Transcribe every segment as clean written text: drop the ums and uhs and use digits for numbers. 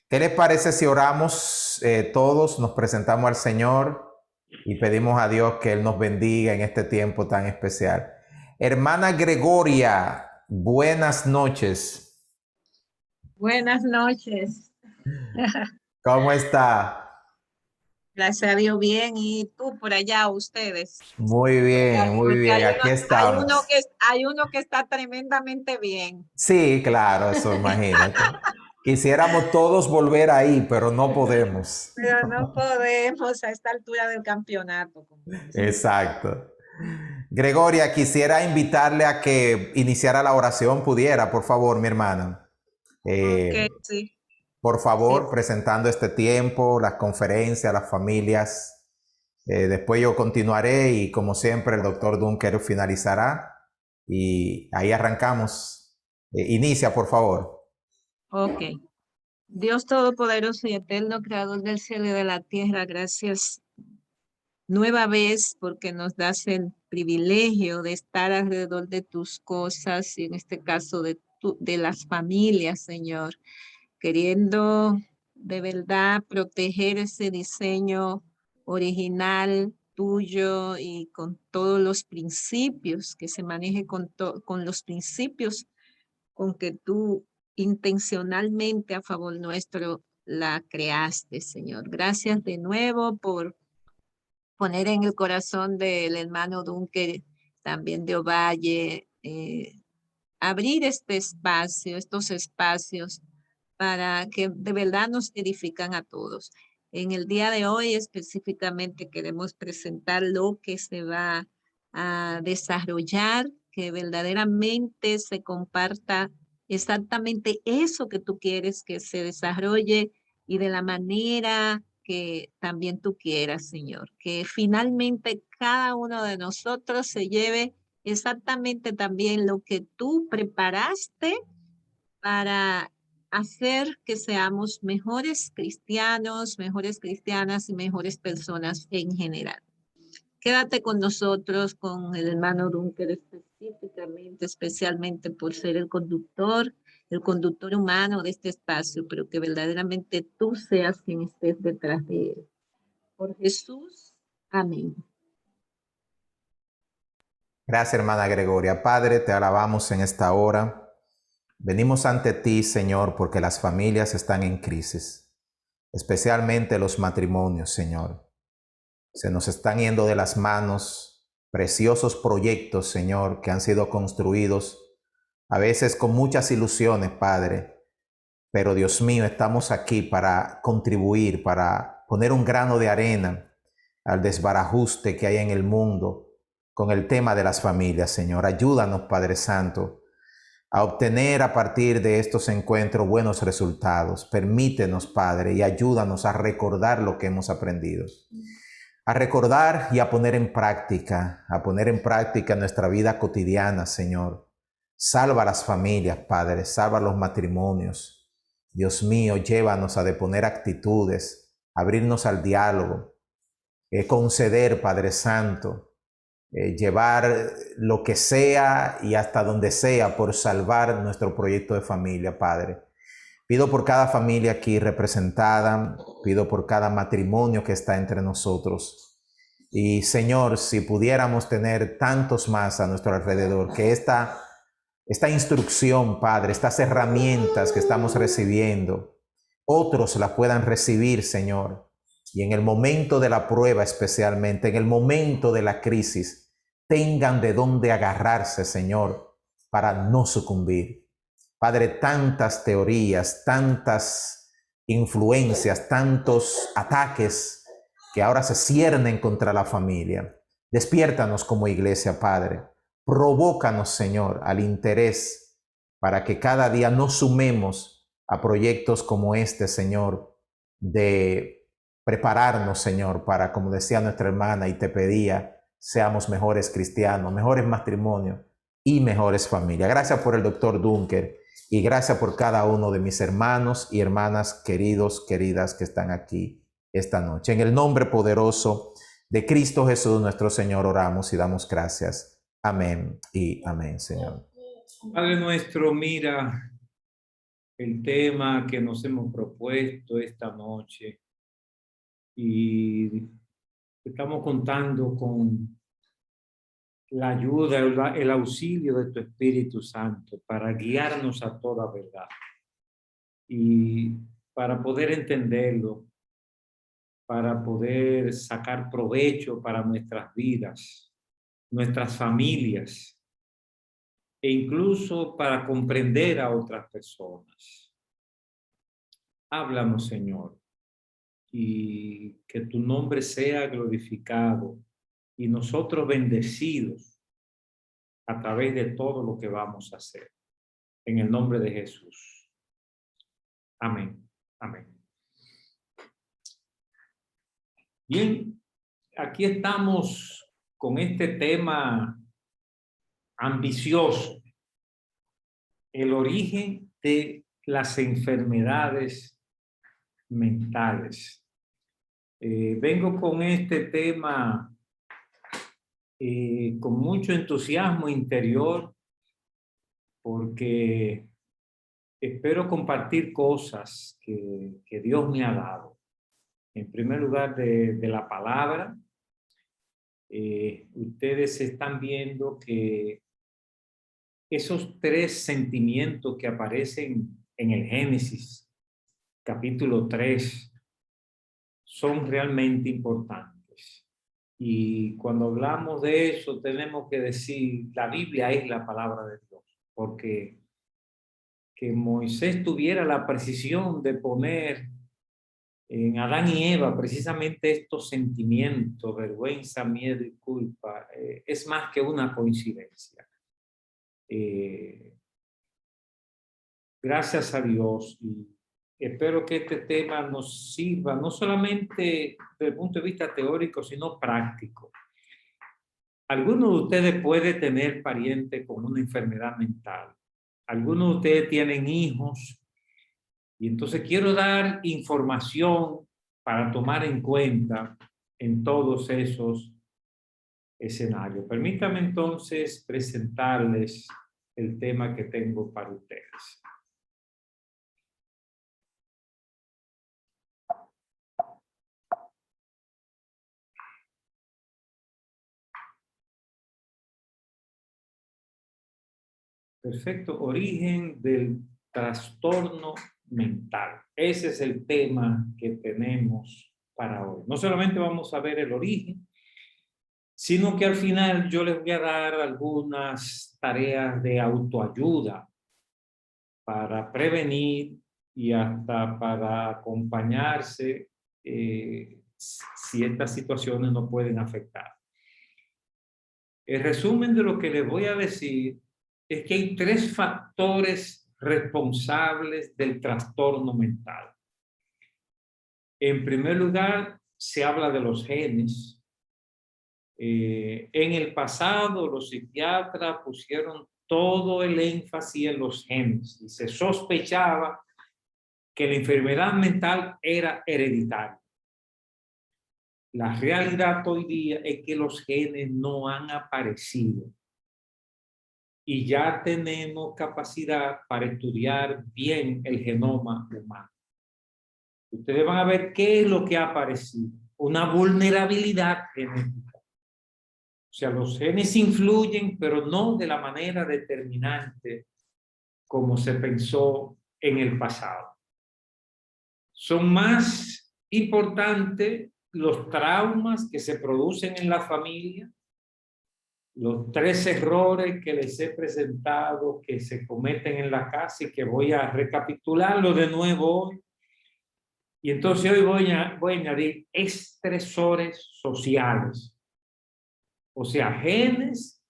¿Qué les parece si oramos todos, nos presentamos al Señor y pedimos a Dios que Él nos bendiga en este tiempo tan especial? Hermana Gregoria, buenas noches. Buenas noches. ¿Cómo está? Gracias a Dios, bien. ¿Y tú por allá, ustedes? Muy bien, muy Porque bien. Aquí estamos. hay uno que está tremendamente bien, Sí, claro, eso imagínate. Quisiéramos todos volver ahí, pero no podemos. pero no podemos a esta altura del campeonato, como dicen. Exacto. Gregoria, quisiera invitarle a que iniciara la oración, pudiera, por favor, mi hermana. Ok, Eh, sí, por sí. favor, presentando este tiempo, las conferencias, las familias. Después yo continuaré y como siempre el doctor Dunker finalizará y ahí arrancamos. Inicia, por favor. Ok. Dios Todopoderoso y Eterno, Creador del cielo y de la tierra, gracias nueva vez porque nos das el privilegio de estar alrededor de tus cosas y en este caso de las familias, Señor, queriendo de verdad proteger ese diseño original tuyo y con todos los principios, que se maneje con los principios con que tú intencionalmente a favor nuestro la creaste, Señor. Gracias de nuevo por poner en el corazón del hermano Dunker, también de Ovalle, abrir este espacio, estos espacios para que de verdad nos edifican a todos. En el día de hoy específicamente queremos presentar lo que se va a desarrollar, que verdaderamente se comparta exactamente eso que tú quieres que se desarrolle y de la manera que también tú quieras, Señor. Que finalmente cada uno de nosotros se lleve exactamente también lo que tú preparaste para hacer que seamos mejores cristianos, mejores cristianas y mejores personas en general. Quédate con nosotros, con el hermano Dunker específicamente, especialmente por ser el conductor humano de este espacio, pero que verdaderamente tú seas quien estés detrás de él. Por Jesús, amén. Gracias, hermana Gregoria. Padre, te alabamos en esta hora. Venimos ante ti, Señor, porque las familias están en crisis, especialmente los matrimonios, Señor. Se nos están yendo de las manos preciosos proyectos, Señor, que han sido construidos, a veces con muchas ilusiones, Padre. Pero Dios mío, estamos aquí para contribuir, para poner un grano de arena al desbarajuste que hay en el mundo con el tema de las familias, Señor. Ayúdanos, Padre Santo, a obtener a partir de estos encuentros buenos resultados. Permítenos, Padre, y ayúdanos a recordar lo que hemos aprendido. A recordar y a poner en práctica nuestra vida cotidiana, Señor. Salva a las familias, Padre, salva a los matrimonios. Dios mío, llévanos a deponer actitudes, abrirnos al diálogo, conceder, Padre Santo, llevar lo que sea y hasta donde sea por salvar nuestro proyecto de familia, Padre. Pido por cada familia aquí representada, pido por cada matrimonio que está entre nosotros. Y Señor, si pudiéramos tener tantos más a nuestro alrededor, que esta instrucción, Padre, estas herramientas que estamos recibiendo, otros la puedan recibir, Señor. Y en el momento de la prueba especialmente, en el momento de la crisis, tengan de dónde agarrarse, Señor, para no sucumbir. Padre, tantas teorías, tantas influencias, tantos ataques que ahora se ciernen contra la familia. Despiértanos como iglesia, Padre. Provócanos, Señor, al interés para que cada día nos sumemos a proyectos como este, Señor, de prepararnos, Señor, para, como decía nuestra hermana y te pedía, seamos mejores cristianos, mejores matrimonios y mejores familias. Gracias por el doctor Dunker y gracias por cada uno de mis hermanos y hermanas queridos, queridas que están aquí esta noche. En el nombre poderoso de Cristo Jesús, nuestro Señor, oramos y damos gracias. Amén y amén, Señor. Padre nuestro, mira el tema que nos hemos propuesto esta noche y estamos contando con la ayuda, el auxilio de tu Espíritu Santo para guiarnos a toda verdad y para poder entenderlo, para poder sacar provecho para nuestras vidas, nuestras familias e incluso para comprender a otras personas. Háblanos, Señor, y que tu nombre sea glorificado y nosotros bendecidos a través de todo lo que vamos a hacer. En el nombre de Jesús. Amén. Amén. Bien, aquí estamos con este tema ambicioso, el origen de las enfermedades mentales. Vengo con este tema con mucho entusiasmo interior porque espero compartir cosas que Dios me ha dado. En primer lugar, de la palabra. Ustedes están viendo que esos tres sentimientos que aparecen en el Génesis, capítulo 3, son realmente importantes. Y cuando hablamos de eso, tenemos que decir, la Biblia es la palabra de Dios, porque que Moisés tuviera la precisión de poner en Adán y Eva precisamente estos sentimientos, vergüenza, miedo y culpa, es más que una coincidencia. Gracias a Dios, y espero que este tema nos sirva no solamente desde el punto de vista teórico, sino práctico. Algunos de ustedes pueden tener parientes con una enfermedad mental. Algunos de ustedes tienen hijos. Y entonces quiero dar información para tomar en cuenta en todos esos escenarios. Permítame entonces presentarles el tema que tengo para ustedes. Perfecto, origen del trastorno mental. Ese es el tema que tenemos para hoy. No solamente vamos a ver el origen, sino que al final yo les voy a dar algunas tareas de autoayuda para prevenir y hasta para acompañarse si estas situaciones no pueden afectar. El resumen de lo que les voy a decir es que hay tres factores responsables del trastorno mental. En primer lugar, se habla de los genes. En el pasado, los psiquiatras pusieron todo el énfasis en los genes y se sospechaba que la enfermedad mental era hereditaria. La realidad hoy día es que los genes no han aparecido y ya tenemos capacidad para estudiar bien el genoma humano. Ustedes van a ver qué es lo que ha aparecido. Una vulnerabilidad genética. O sea, los genes influyen, pero no de la manera determinante como se pensó en el pasado. Son más importantes los traumas que se producen en la familia, los tres errores que les he presentado que se cometen en la casa y que voy a recapitularlo de nuevo hoy. Y entonces hoy voy a añadir estresores sociales. O sea, genes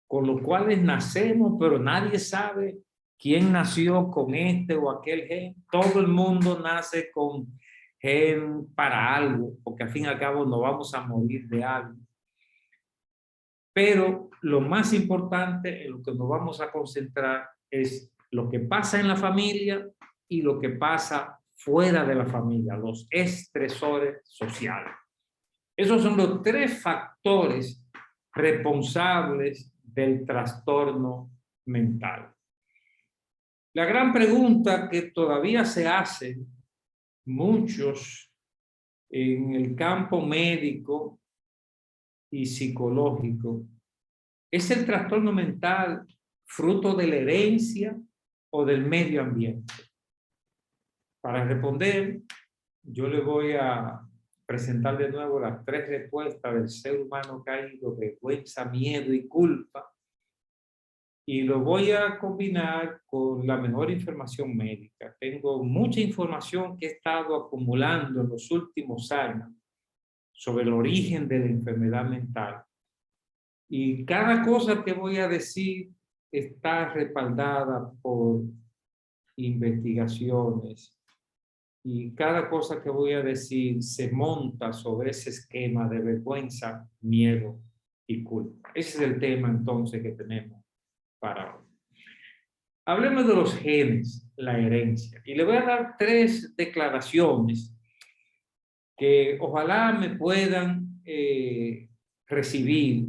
con los cuales nacemos, pero nadie sabe quién nació con este o aquel gen. Todo el mundo nace con gen para algo, porque al fin y al cabo nos vamos a morir de algo. Pero lo más importante en lo que nos vamos a concentrar es lo que pasa en la familia y lo que pasa fuera de la familia, los estresores sociales. Esos son los tres factores responsables del trastorno mental. La gran pregunta que todavía se hacen muchos en el campo médico y psicológico, ¿es el trastorno mental fruto de la herencia o del medio ambiente? Para responder, yo le voy a presentar de nuevo las 3 respuestas del ser humano caído: vergüenza, miedo y culpa. Y lo voy a combinar con la mejor información médica. Tengo mucha información que he estado acumulando en los últimos años sobre el origen de la enfermedad mental. Y cada cosa que voy a decir está respaldada por investigaciones. Y cada cosa que voy a decir se monta sobre ese esquema de vergüenza, miedo y culpa. Ese es el tema entonces que tenemos para hoy. Hablemos de los genes, la herencia. Y le voy a dar 3 declaraciones que ojalá me puedan recibir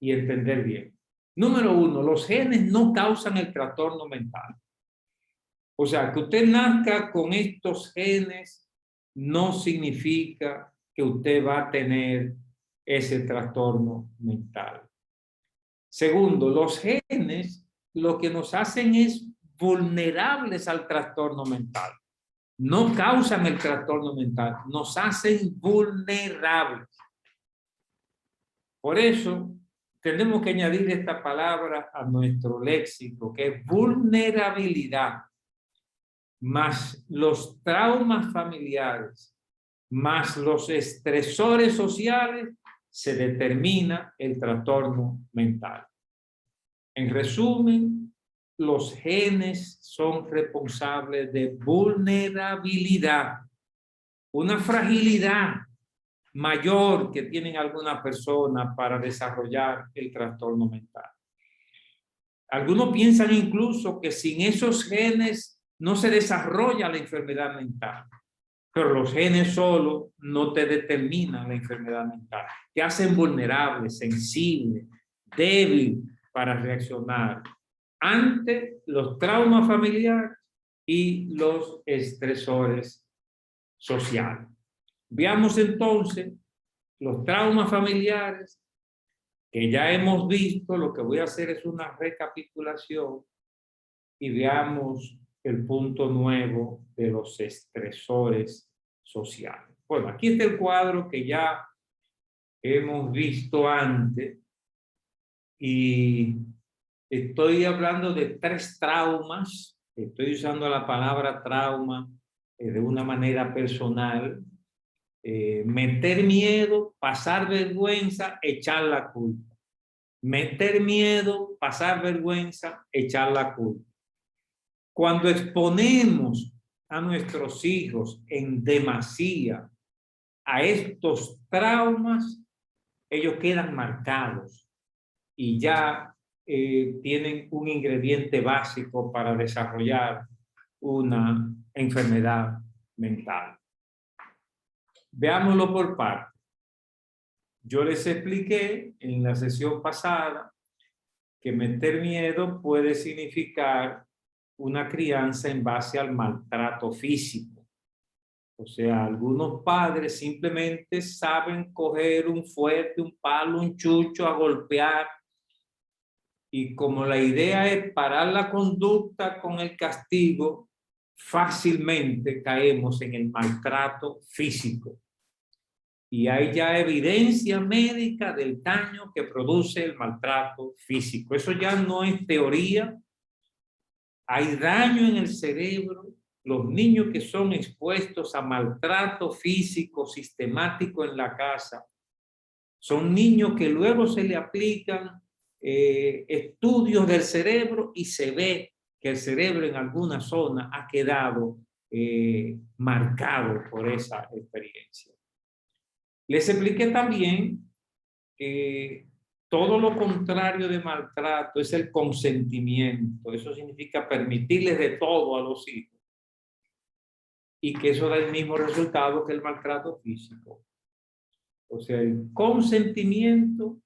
y entender bien. Número 1, los genes no causan el trastorno mental. O sea, que usted nazca con estos genes no significa que usted va a tener ese trastorno mental. Segundo, los genes lo que nos hacen es vulnerables al trastorno mental. No causan el trastorno mental, nos hacen vulnerables. Por eso tenemos que añadir esta palabra a nuestro léxico, que es vulnerabilidad, más los traumas familiares, más los estresores sociales, se determina el trastorno mental. En resumen, los genes son responsables de vulnerabilidad, una fragilidad mayor que tienen algunas personas para desarrollar el trastorno mental. Algunos piensan incluso que sin esos genes no se desarrolla la enfermedad mental, pero los genes solo no te determinan la enfermedad mental, te hacen vulnerable, sensible, débil para reaccionar ante los traumas familiares y los estresores sociales. Veamos entonces los traumas familiares que ya hemos visto. Lo que voy a hacer es una recapitulación y veamos el punto nuevo de los estresores sociales. Bueno, aquí está el cuadro que ya hemos visto antes y estoy hablando de 3 traumas. Estoy usando la palabra trauma de una manera personal. Meter miedo, pasar vergüenza, echar la culpa. Meter miedo, pasar vergüenza, echar la culpa. Cuando exponemos a nuestros hijos en demasía a estos traumas, ellos quedan marcados y ya tienen un ingrediente básico para desarrollar una enfermedad mental. Veámoslo por partes. Yo les expliqué en la sesión pasada que meter miedo puede significar una crianza en base al maltrato físico. O sea, algunos padres simplemente saben coger un fuerte, un palo, un chucho a golpear, y como la idea es parar la conducta con el castigo, fácilmente caemos en el maltrato físico. Y hay ya evidencia médica del daño que produce el maltrato físico. Eso ya no es teoría. Hay daño en el cerebro. Los niños que son expuestos a maltrato físico sistemático en la casa son niños que luego se le aplican estudios del cerebro y se ve que el cerebro en alguna zona ha quedado marcado por esa experiencia. Les expliqué también que todo lo contrario de maltrato es el consentimiento. Eso significa permitirles de todo a los hijos. Y que eso da el mismo resultado que el maltrato físico. O sea, el consentimiento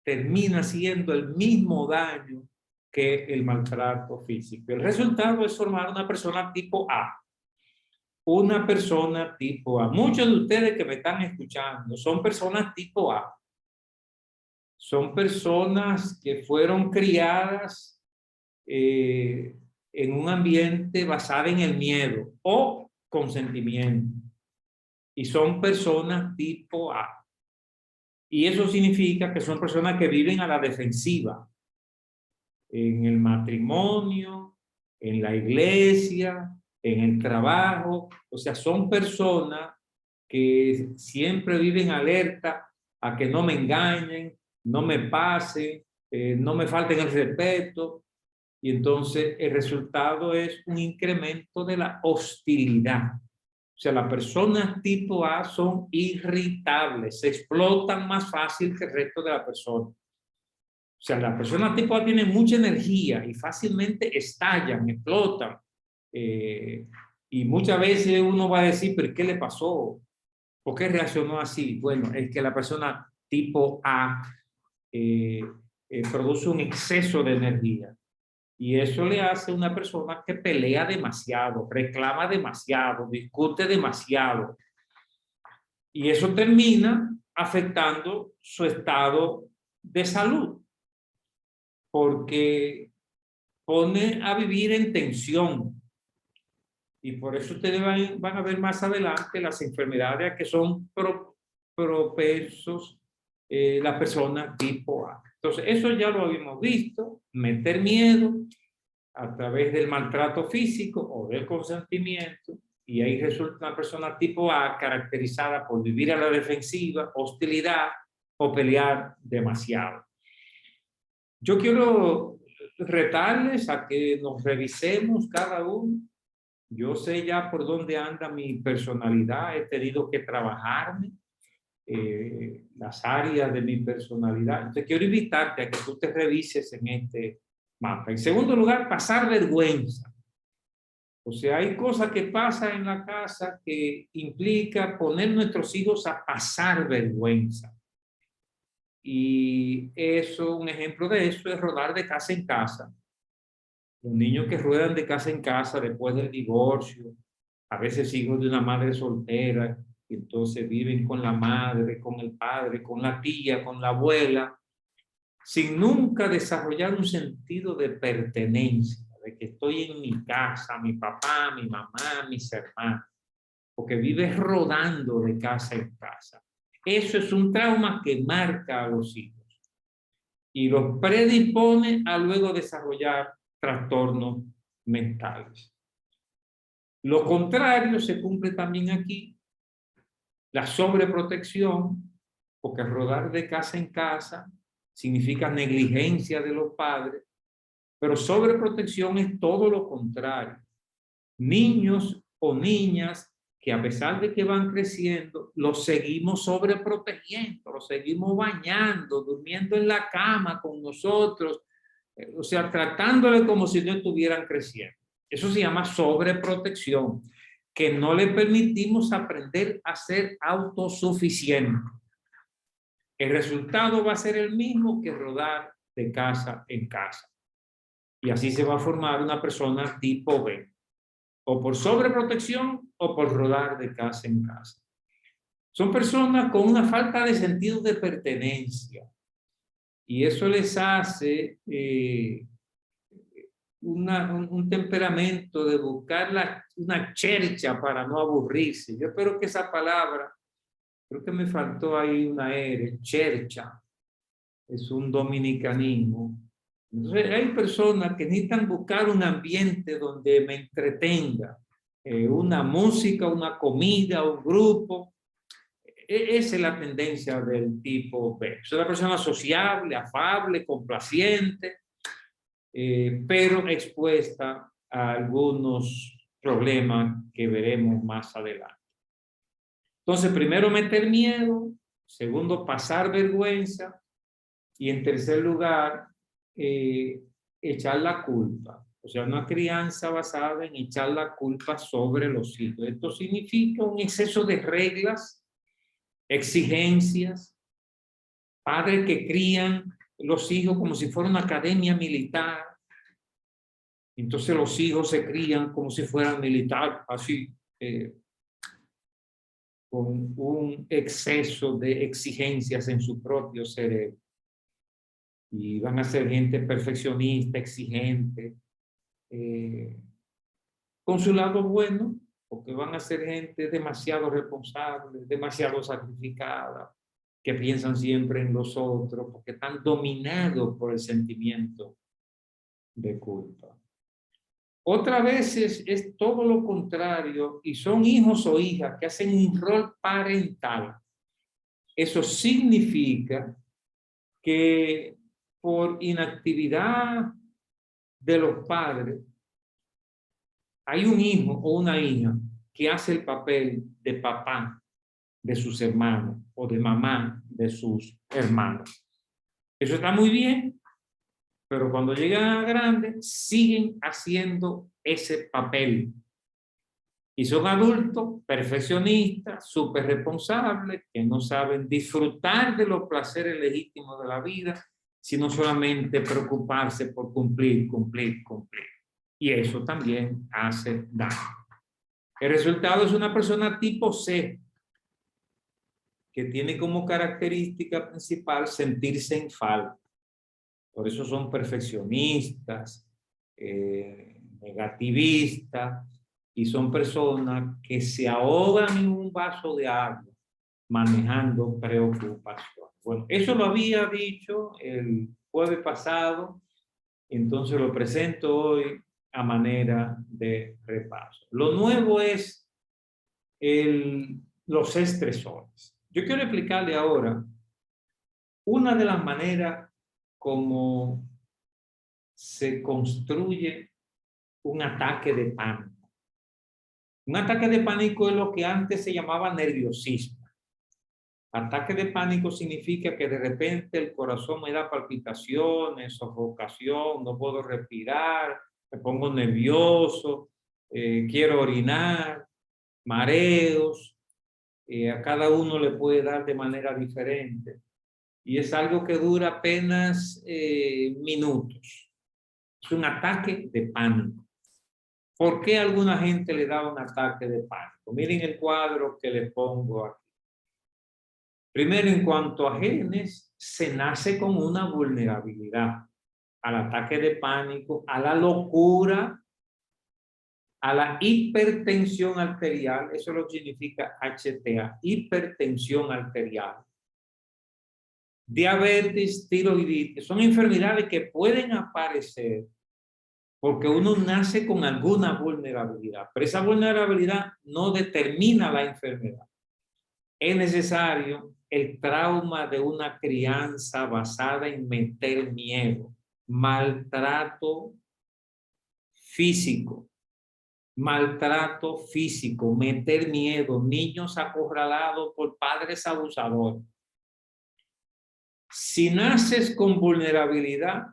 termina siendo el mismo daño que el maltrato físico. El resultado es formar una persona tipo A. Una persona tipo A. Muchos de ustedes que me están escuchando son personas tipo A. Son personas que fueron criadas en un ambiente basado en el miedo o consentimiento. Y son personas tipo A. Y eso significa que son personas que viven a la defensiva. En el matrimonio, en la iglesia, en el trabajo. O sea, son personas que siempre viven alerta a que no me engañen, no me pasen, no me falten el respeto. Y entonces el resultado es un incremento de la hostilidad. O sea, las personas tipo A son irritables, se explotan más fácil que el resto de la persona. O sea, las personas tipo A tienen mucha energía y fácilmente estallan, explotan. Y muchas veces uno va a decir, ¿pero qué le pasó? ¿Por qué reaccionó así? Bueno, es que la persona tipo A produce un exceso de energía. Y eso le hace a una persona que pelea demasiado, reclama demasiado, discute demasiado. Y eso termina afectando su estado de salud, porque pone a vivir en tensión. Y por eso ustedes van a ver más adelante las enfermedades que son propensos las personas tipo A. Entonces, eso ya lo habíamos visto, meter miedo a través del maltrato físico o del consentimiento, y ahí resulta una persona tipo A caracterizada por vivir a la defensiva, hostilidad o pelear demasiado. Yo quiero retarles a que nos revisemos cada uno. Yo sé ya por dónde anda mi personalidad, he tenido que trabajarme las áreas de mi personalidad. Entonces quiero invitarte a que tú te revises en este mapa. En segundo lugar, pasar vergüenza. O sea, hay cosas que pasan en la casa que implica poner a nuestros hijos a pasar vergüenza. Y eso, un ejemplo de eso es rodar de casa en casa. Los niños que ruedan de casa en casa después del divorcio, a veces hijos de una madre soltera, y entonces viven con la madre, con el padre, con la tía, con la abuela, sin nunca desarrollar un sentido de pertenencia, de que estoy en mi casa, mi papá, mi mamá, mis hermanos, porque vives rodando de casa en casa. Eso es un trauma que marca a los hijos y los predispone a luego desarrollar trastornos mentales. Lo contrario se cumple también aquí, la sobreprotección, porque rodar de casa en casa significa negligencia de los padres, pero sobreprotección es todo lo contrario. Niños o niñas que a pesar de que van creciendo, los seguimos sobreprotegiendo, los seguimos bañando, durmiendo en la cama con nosotros, o sea, tratándole como si no estuvieran creciendo. Eso se llama sobreprotección, que no le permitimos aprender a ser autosuficiente. El resultado va a ser el mismo que rodar de casa en casa. Y así se va a formar una persona tipo B, o por sobreprotección o por rodar de casa en casa. Son personas con una falta de sentido de pertenencia y eso les hace un temperamento de buscar una chercha para no aburrirse. Yo espero que esa palabra, creo que me faltó ahí una R, chercha, es un dominicanismo. Entonces hay personas que necesitan buscar un ambiente donde me entretenga, una música, una comida, un grupo. Esa es la tendencia del tipo B. Es una persona sociable, afable, complaciente, pero expuesta a algunos problemas que veremos más adelante. Entonces, primero meter miedo, segundo pasar vergüenza y en tercer lugar, echar la culpa. O sea, una crianza basada en echar la culpa sobre los hijos. Esto significa un exceso de reglas, exigencias, padres que crían los hijos como si fuera una academia militar, Entonces los hijos se crían como si fueran militares, así, con un exceso de exigencias en su propio cerebro. Y van a ser gente perfeccionista, exigente, con su lado bueno, porque van a ser gente demasiado responsable, demasiado sacrificada, que piensan siempre en los otros, porque están dominados por el sentimiento de culpa. Otras veces es todo lo contrario y son hijos o hijas que hacen un rol parental. Eso significa que por inactividad de los padres hay un hijo o una hija que hace el papel de papá de sus hermanos o de mamá de sus hermanos. Eso está muy bien, pero cuando llegan a grandes siguen haciendo ese papel. Y son adultos perfeccionistas, súper responsables, que no saben disfrutar de los placeres legítimos de la vida, sino solamente preocuparse por cumplir. Y eso también hace daño. El resultado es una persona tipo C, que tiene como característica principal sentirse en falta. Por eso son perfeccionistas, negativistas, y son personas que se ahogan en un vaso de agua manejando preocupación. Bueno, eso lo había dicho el jueves pasado, entonces lo presento hoy a manera de repaso. Lo nuevo es los estresores. Yo quiero explicarle ahora una de las maneras como se construye un ataque de pánico. Un ataque de pánico es lo que antes se llamaba nerviosismo. Ataque de pánico significa que de repente el corazón me da palpitaciones, sofocación, no puedo respirar, me pongo nervioso, quiero orinar, mareos. A cada uno le puede dar de manera diferente. Y es algo que dura apenas minutos. Es un ataque de pánico. ¿Por qué a alguna gente le da un ataque de pánico? Miren el cuadro que les pongo aquí. Primero, en cuanto a genes, se nace con una vulnerabilidad al ataque de pánico, a la locura, a la hipertensión arterial. Eso lo significa HTA, hipertensión arterial. Diabetes, tiroiditis, son enfermedades que pueden aparecer porque uno nace con alguna vulnerabilidad, pero esa vulnerabilidad no determina la enfermedad. Es necesario el trauma de una crianza basada en meter miedo, maltrato físico, meter miedo, niños acorralados por padres abusadores. Si naces con vulnerabilidad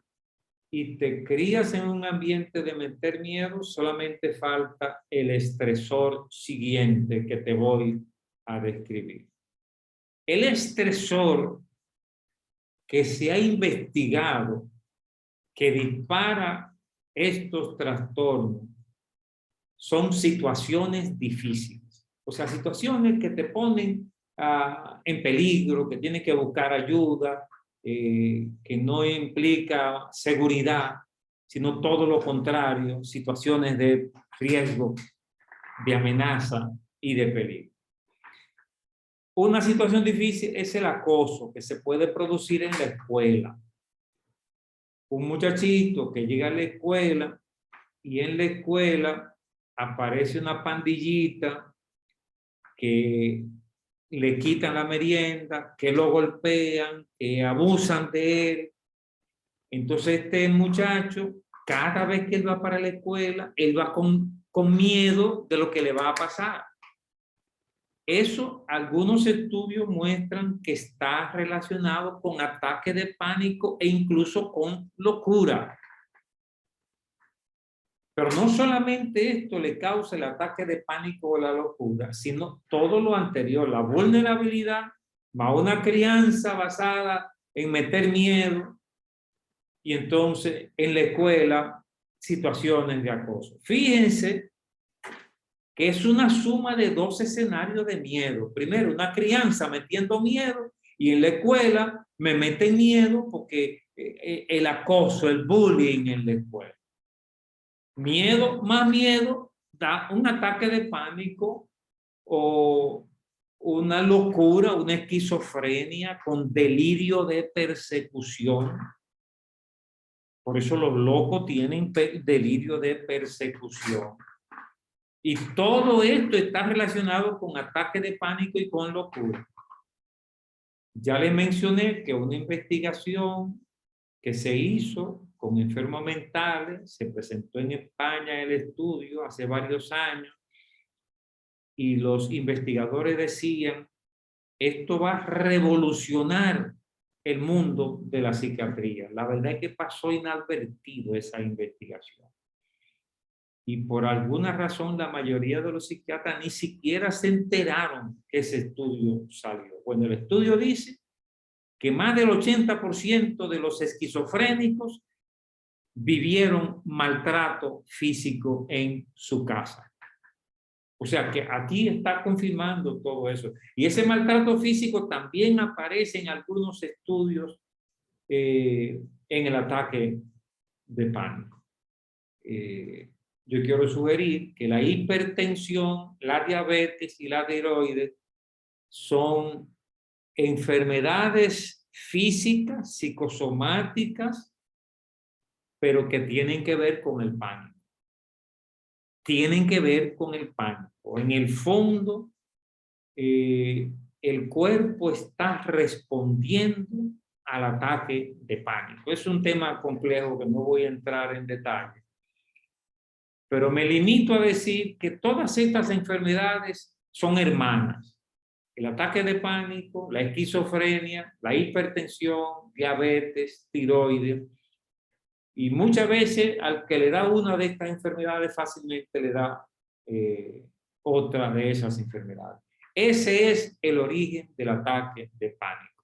y te crías en un ambiente de meter miedo, solamente falta el estresor siguiente que te voy a describir. El estresor que se ha investigado que dispara estos trastornos son situaciones difíciles. O sea, situaciones que te ponen en peligro, que tienes que buscar ayuda, que no implica seguridad, sino todo lo contrario, situaciones de riesgo, de amenaza y de peligro. Una situación difícil es el acoso que se puede producir en la escuela. Un muchachito que llega a la escuela y en la escuela aparece una pandillita que le quitan la merienda, que lo golpean, que abusan de él. Entonces este muchacho, cada vez que él va para la escuela, él va con miedo de lo que le va a pasar. Eso, algunos estudios muestran que está relacionado con ataques de pánico e incluso con locura. Pero no solamente esto le causa el ataque de pánico o la locura, sino todo lo anterior, la vulnerabilidad, más una crianza basada en meter miedo, y entonces en la escuela situaciones de acoso. Fíjense que es una suma de dos escenarios de miedo. Primero, una crianza metiendo miedo, y en la escuela me meten miedo porque el acoso, el bullying en la escuela. Miedo más miedo da un ataque de pánico o una locura, una esquizofrenia con delirio de persecución. Por eso los locos tienen delirio de persecución. Y todo esto está relacionado con ataque de pánico y con locura. Ya les mencioné que una investigación que se hizo con enfermos mentales, se presentó en España el estudio hace varios años, y los investigadores decían, esto va a revolucionar el mundo de la psiquiatría. La verdad es que pasó inadvertido esa investigación. Y por alguna razón la mayoría de los psiquiatras ni siquiera se enteraron que ese estudio salió. Bueno, el estudio dice que más del 80% de los esquizofrénicos vivieron maltrato físico en su casa. O sea que aquí está confirmando todo eso. Y ese maltrato físico también aparece en algunos estudios en el ataque de pánico. Yo quiero sugerir que la hipertensión, la diabetes y la tiroides son enfermedades físicas, psicosomáticas, pero que tienen que ver con el pánico. Tienen que ver con el pánico. En el fondo, el cuerpo está respondiendo al ataque de pánico. Es un tema complejo que no voy a entrar en detalle, pero me limito a decir que todas estas enfermedades son hermanas. El ataque de pánico, la esquizofrenia, la hipertensión, diabetes, tiroides. Y muchas veces al que le da una de estas enfermedades fácilmente le da otra de esas enfermedades. Ese es el origen del ataque de pánico.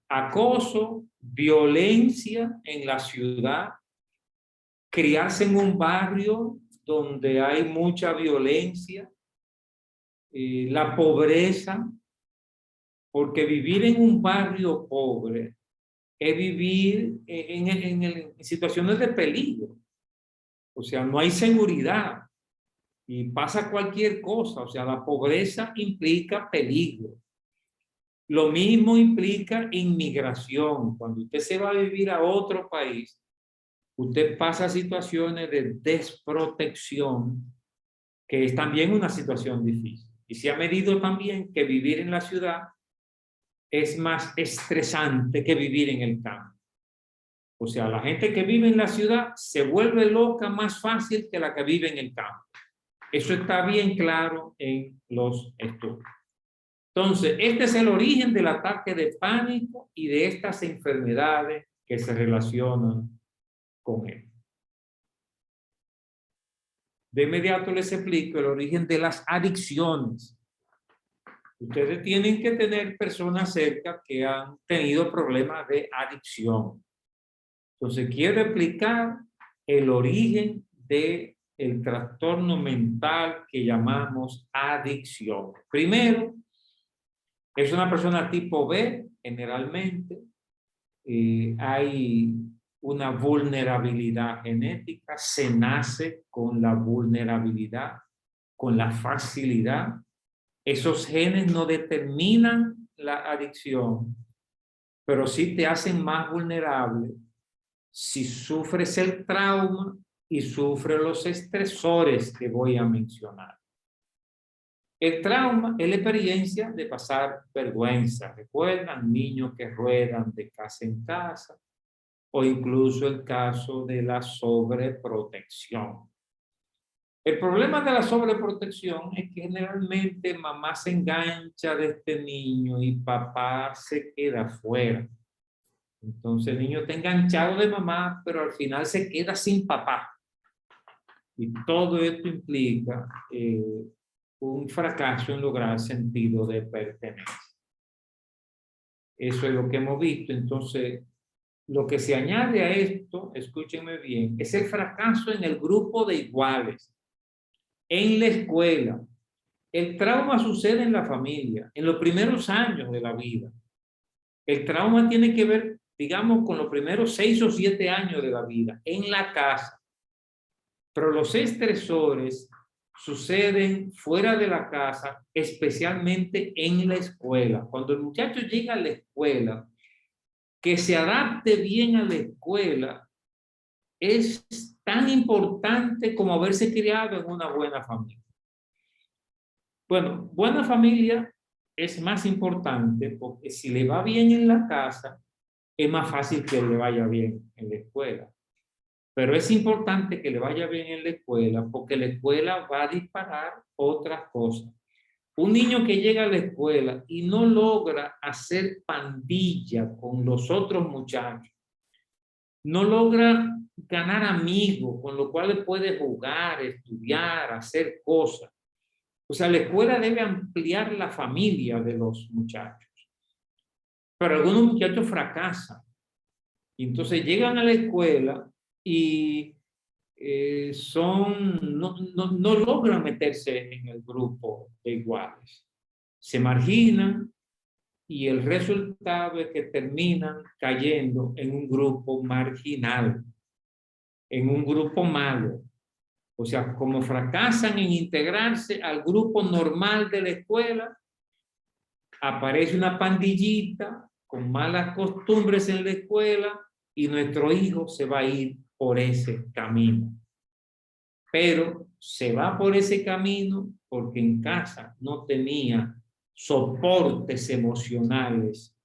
Acoso, violencia en la ciudad, criarse en un barrio donde hay mucha violencia, la pobreza, porque vivir en un barrio pobre es vivir en situaciones de peligro. O sea, no hay seguridad y pasa cualquier cosa. O sea, la pobreza implica peligro. Lo mismo implica inmigración. Cuando usted se va a vivir a otro país, usted pasa situaciones de desprotección, que es también una situación difícil. Y se ha medido también que vivir en la ciudad es más estresante que vivir en el campo. O sea, la gente que vive en la ciudad se vuelve loca más fácil que la que vive en el campo. Eso está bien claro en los estudios. Entonces, este es el origen del ataque de pánico y de estas enfermedades que se relacionan con él. De inmediato les explico el origen de las adicciones. Ustedes tienen que tener personas cerca que han tenido problemas de adicción. Entonces, quiero explicar el origen del trastorno mental que llamamos adicción. Primero, es una persona tipo B, generalmente. Hay una vulnerabilidad genética, se nace con la vulnerabilidad, con la facilidad. Esos genes no determinan la adicción, pero sí te hacen más vulnerable si sufres el trauma y sufres los estresores que voy a mencionar. El trauma es la experiencia de pasar vergüenza. ¿Recuerdan? Niños que ruedan de casa en casa, o incluso el caso de la sobreprotección. El problema de la sobreprotección es que generalmente mamá se engancha de este niño y papá se queda fuera. Entonces el niño está enganchado de mamá, pero al final se queda sin papá. Y todo esto implica un fracaso en lograr sentido de pertenencia. Eso es lo que hemos visto. Entonces, Lo que se añade a esto, escúchenme bien, es el fracaso en el grupo de iguales, en la escuela. El trauma sucede en la familia, en los primeros años de la vida. El trauma tiene que ver, digamos, con los primeros 6 o 7 años de la vida, en la casa. Pero los estresores suceden fuera de la casa, especialmente en la escuela. Cuando el muchacho llega a la escuela, que se adapte bien a la escuela es tan importante como haberse criado en una buena familia. Bueno, buena familia es más importante porque si le va bien en la casa, es más fácil que le vaya bien en la escuela. Pero es importante que le vaya bien en la escuela porque la escuela va a disparar otras cosas. Un niño que llega a la escuela y no logra hacer pandilla con los otros muchachos, no logra ganar amigos con los cuales puede jugar, estudiar, hacer cosas. O sea, la escuela debe ampliar la familia de los muchachos. Pero algunos muchachos fracasan. Y entonces llegan a la escuela y no logran meterse en el grupo de iguales. Se marginan y el resultado es que terminan cayendo en un grupo marginal, en un grupo malo. O sea, como fracasan en integrarse al grupo normal de la escuela, aparece una pandillita con malas costumbres en la escuela y nuestro hijo se va a ir por ese camino. Pero se va por ese camino porque en casa no tenía soportes emocionales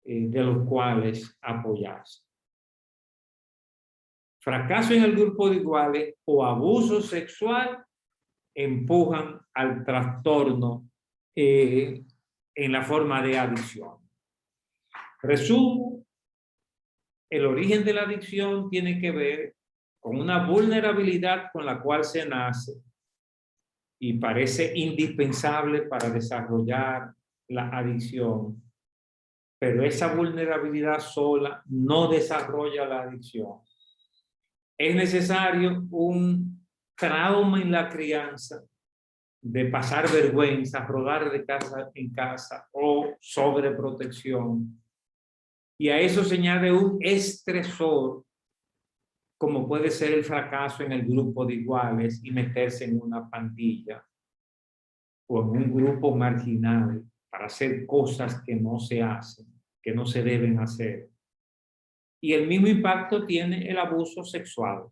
de los cuales apoyarse. Fracaso en el grupo de iguales o abuso sexual empujan al trastorno en la forma de adicción. Resumo, el origen de la adicción tiene que ver con una vulnerabilidad con la cual se nace y parece indispensable para desarrollar la adicción, pero esa vulnerabilidad sola no desarrolla la adicción. Es necesario un trauma en la crianza de pasar vergüenza, rodar de casa en casa o sobreprotección. Y a eso se añade un estresor, como puede ser el fracaso en el grupo de iguales y meterse en una pandilla o en un grupo marginal para hacer cosas que no se hacen, que no se deben hacer. Y el mismo impacto tiene el abuso sexual.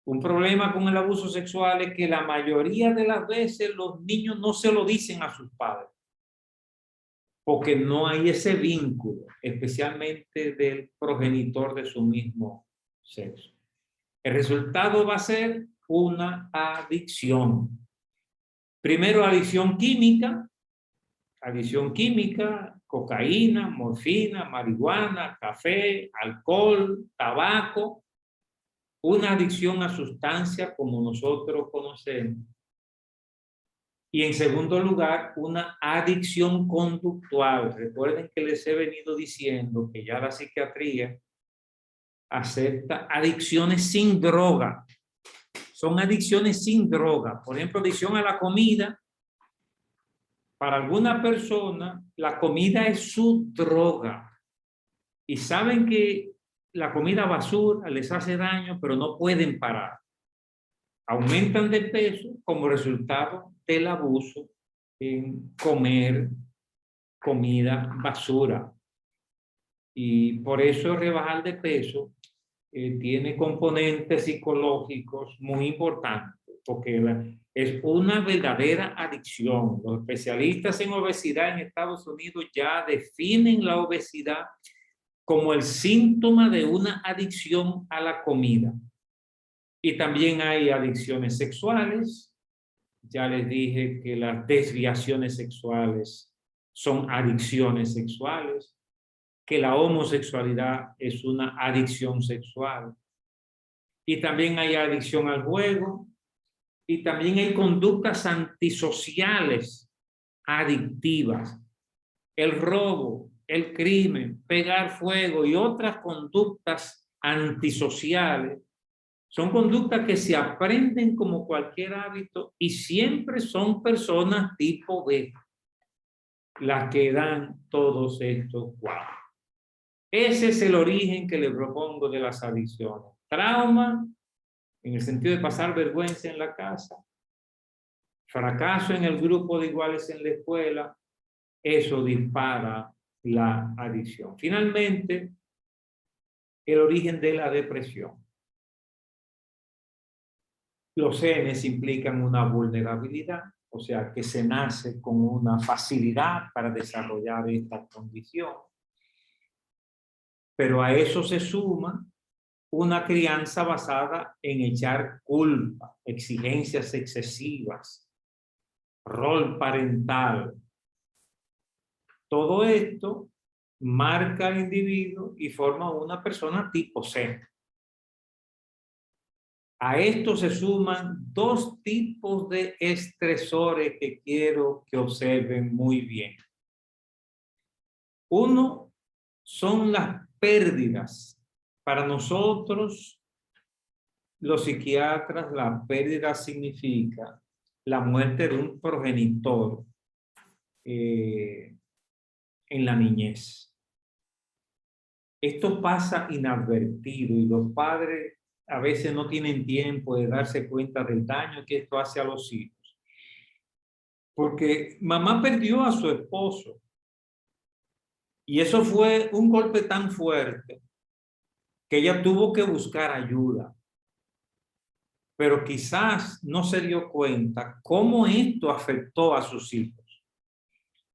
Un problema con el abuso sexual es que la mayoría de las veces los niños no se lo dicen a sus padres, porque no hay ese vínculo, especialmente del progenitor de su mismo sexo. El resultado va a ser una adicción. Primero, adicción química, cocaína, morfina, marihuana, café, alcohol, tabaco. Una adicción a sustancias como nosotros conocemos. Y en segundo lugar, una adicción conductual. Recuerden que les he venido diciendo que ya la psiquiatría acepta adicciones sin droga. Son adicciones sin droga. Por ejemplo, adicción a la comida. Para alguna persona, la comida es su droga. Y saben que la comida basura les hace daño, pero no pueden parar. Aumentan de peso como resultado del abuso en comer comida basura. Y por eso rebajar de peso tiene componentes psicológicos muy importantes, porque es una verdadera adicción. Los especialistas en obesidad en Estados Unidos ya definen la obesidad como el síntoma de una adicción a la comida. Y también hay adicciones sexuales. Ya les dije que las desviaciones sexuales son adicciones sexuales, que la homosexualidad es una adicción sexual. Y también hay adicción al juego. Y también hay conductas antisociales adictivas. El robo, el crimen, pegar fuego y otras conductas antisociales son conductas que se aprenden como cualquier hábito y siempre son personas tipo B las que dan todos estos cuadros. Ese es el origen que le propongo de las adicciones. Trauma, en el sentido de pasar vergüenza en la casa, fracaso en el grupo de iguales en la escuela, eso dispara la adicción. Finalmente, el origen de la depresión. Los genes implican una vulnerabilidad, o sea, que se nace con una facilidad para desarrollar esta condición. Pero a eso se suma una crianza basada en echar culpa, exigencias excesivas, rol parental. Todo esto marca al individuo y forma una persona tipo C. A esto se suman dos tipos de estresores que quiero que observen muy bien. Uno son las pérdidas. Para nosotros, los psiquiatras, la pérdida significa la muerte de un progenitor en la niñez. Esto pasa inadvertido y los padres a veces no tienen tiempo de darse cuenta del daño que esto hace a los hijos. Porque mamá perdió a su esposo y eso fue un golpe tan fuerte que ella tuvo que buscar ayuda. Pero quizás no se dio cuenta cómo esto afectó a sus hijos.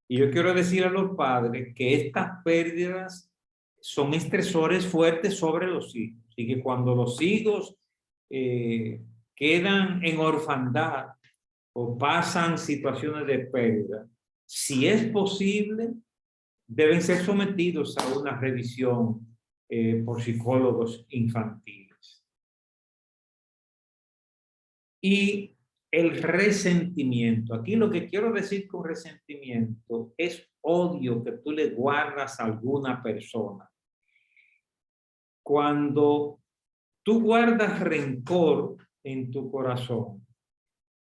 Y yo quiero decir a los padres que estas pérdidas son estresores fuertes sobre los hijos. Y que cuando los hijos quedan en orfandad o pasan situaciones de pérdida, si es posible, deben ser sometidos a una revisión por psicólogos infantiles. Y el resentimiento. Aquí lo que quiero decir con resentimiento es odio que tú le guardas a alguna persona. Cuando tú guardas rencor en tu corazón,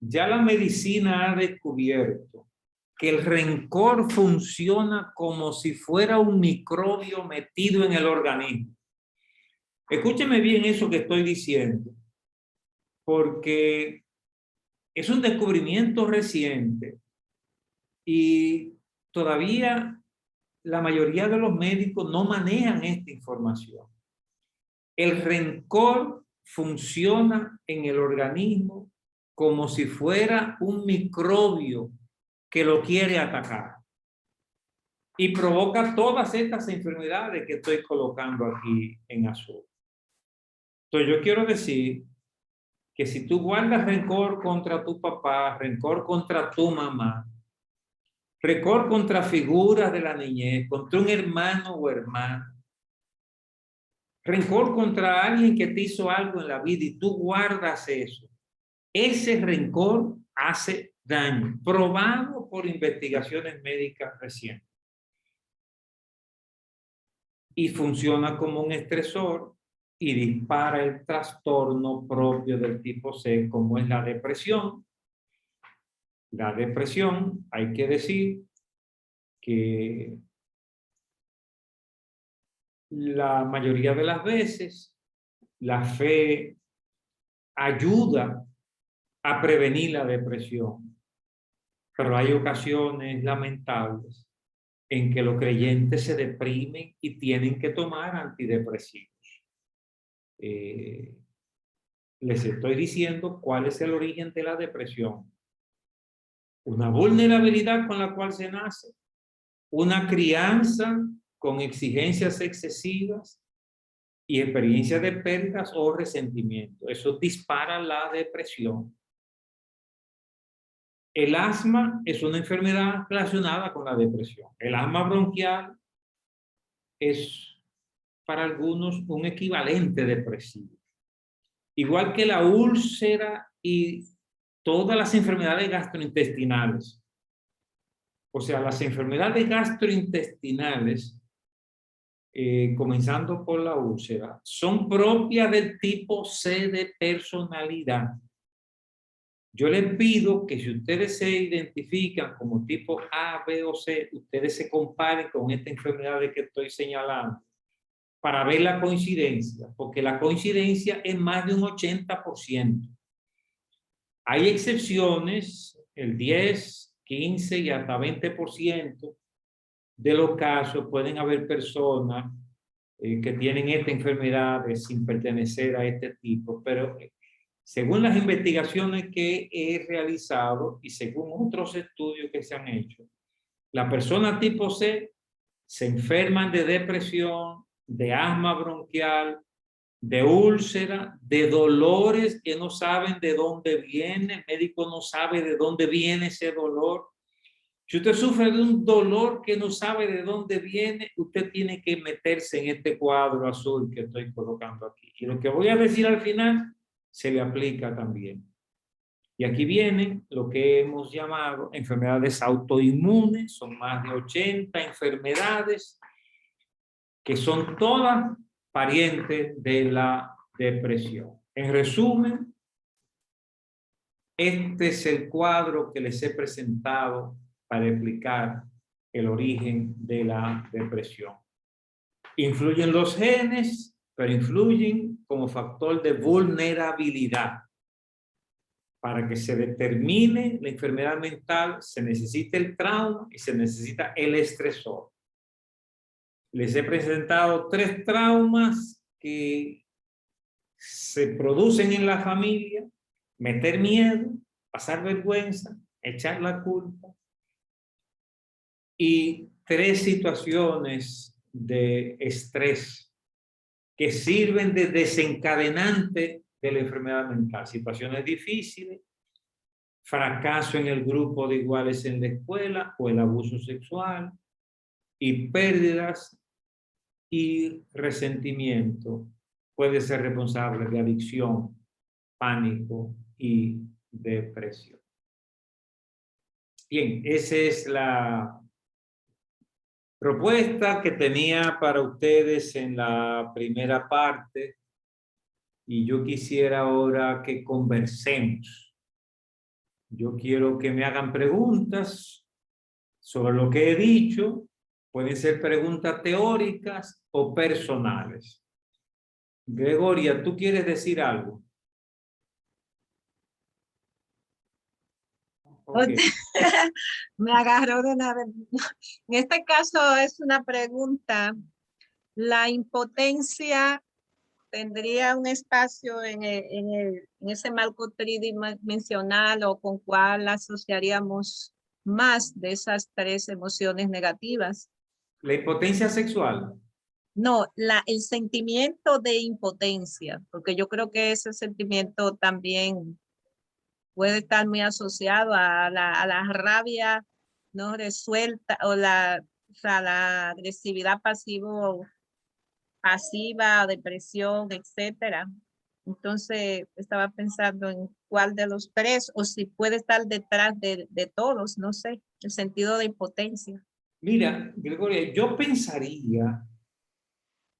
ya la medicina ha descubierto que el rencor funciona como si fuera un microbio metido en el organismo. Escúcheme bien eso que estoy diciendo, porque es un descubrimiento reciente y todavía la mayoría de los médicos no manejan esta información. El rencor funciona en el organismo como si fuera un microbio que lo quiere atacar y provoca todas estas enfermedades que estoy colocando aquí en azul. Entonces yo quiero decir que si tú guardas rencor contra tu papá, rencor contra tu mamá, rencor contra figuras de la niñez, contra un hermano o hermana, rencor contra alguien que te hizo algo en la vida y tú guardas eso, ese rencor hace daño, probado por investigaciones médicas recientes. Y funciona como un estresor y dispara el trastorno propio del tipo C, como es la depresión. La depresión, hay que decir que la mayoría de las veces la fe ayuda a prevenir la depresión, pero hay ocasiones lamentables en que los creyentes se deprimen y tienen que tomar antidepresivos. Les estoy diciendo cuál es el origen de la depresión. Una vulnerabilidad con la cual se nace, una crianza con exigencias excesivas y experiencia de pérdidas o resentimiento. Eso dispara la depresión. El asma es una enfermedad relacionada con la depresión. El asma bronquial es para algunos un equivalente depresivo. Igual que la úlcera y todas las enfermedades gastrointestinales. O sea, las enfermedades gastrointestinales, comenzando por la úlcera, son propias del tipo C de personalidad. Yo les pido que si ustedes se identifican como tipo A, B o C, ustedes se comparen con esta enfermedad que estoy señalando para ver la coincidencia, porque la coincidencia es más de un 80%. Hay excepciones, el 10, 15 y hasta 20% de los casos pueden haber personas que tienen esta enfermedad sin pertenecer a este tipo, pero según las investigaciones que he realizado y según otros estudios que se han hecho, las personas tipo C se enferman de depresión, de asma bronquial, de úlcera, de dolores que no saben de dónde viene, el médico no sabe de dónde viene ese dolor. Si usted sufre de un dolor que no sabe de dónde viene, usted tiene que meterse en este cuadro azul que estoy colocando aquí. Y lo que voy a decir al final se le aplica también. Y aquí viene lo que hemos llamado enfermedades autoinmunes. Son más de 80 enfermedades que son todas parientes de la depresión. En resumen, este es el cuadro que les he presentado para explicar el origen de la depresión. Influyen los genes, pero influyen como factor de vulnerabilidad. Para que se determine la enfermedad mental, se necesita el trauma y se necesita el estresor. Les he presentado 3 traumas que se producen en la familia: meter miedo, pasar vergüenza, echar la culpa, y 3 situaciones de estrés que sirven de desencadenante de la enfermedad mental. Situaciones difíciles, fracaso en el grupo de iguales en la escuela o el abuso sexual, y pérdidas y resentimiento puede ser responsable de adicción, pánico y depresión. Bien, esa es la propuesta que tenía para ustedes en la primera parte, y yo quisiera ahora que conversemos. Yo quiero que me hagan preguntas sobre lo que he dicho. Pueden ser preguntas teóricas o personales. Gregoria, ¿tú quieres decir algo? Okay. Me agarró de una vez. En este caso es una pregunta. ¿La impotencia tendría un espacio en ese marco tridimensional, o con cuál asociaríamos más de esas 3 emociones negativas? ¿La impotencia sexual? No, el sentimiento de impotencia, porque yo creo que ese sentimiento también puede estar muy asociado a la rabia no resuelta, o la agresividad pasiva, depresión, etcétera. Entonces estaba pensando en cuál de los 3, o si puede estar detrás de todos, no sé, el sentido de impotencia. Mira, Gregoria, yo pensaría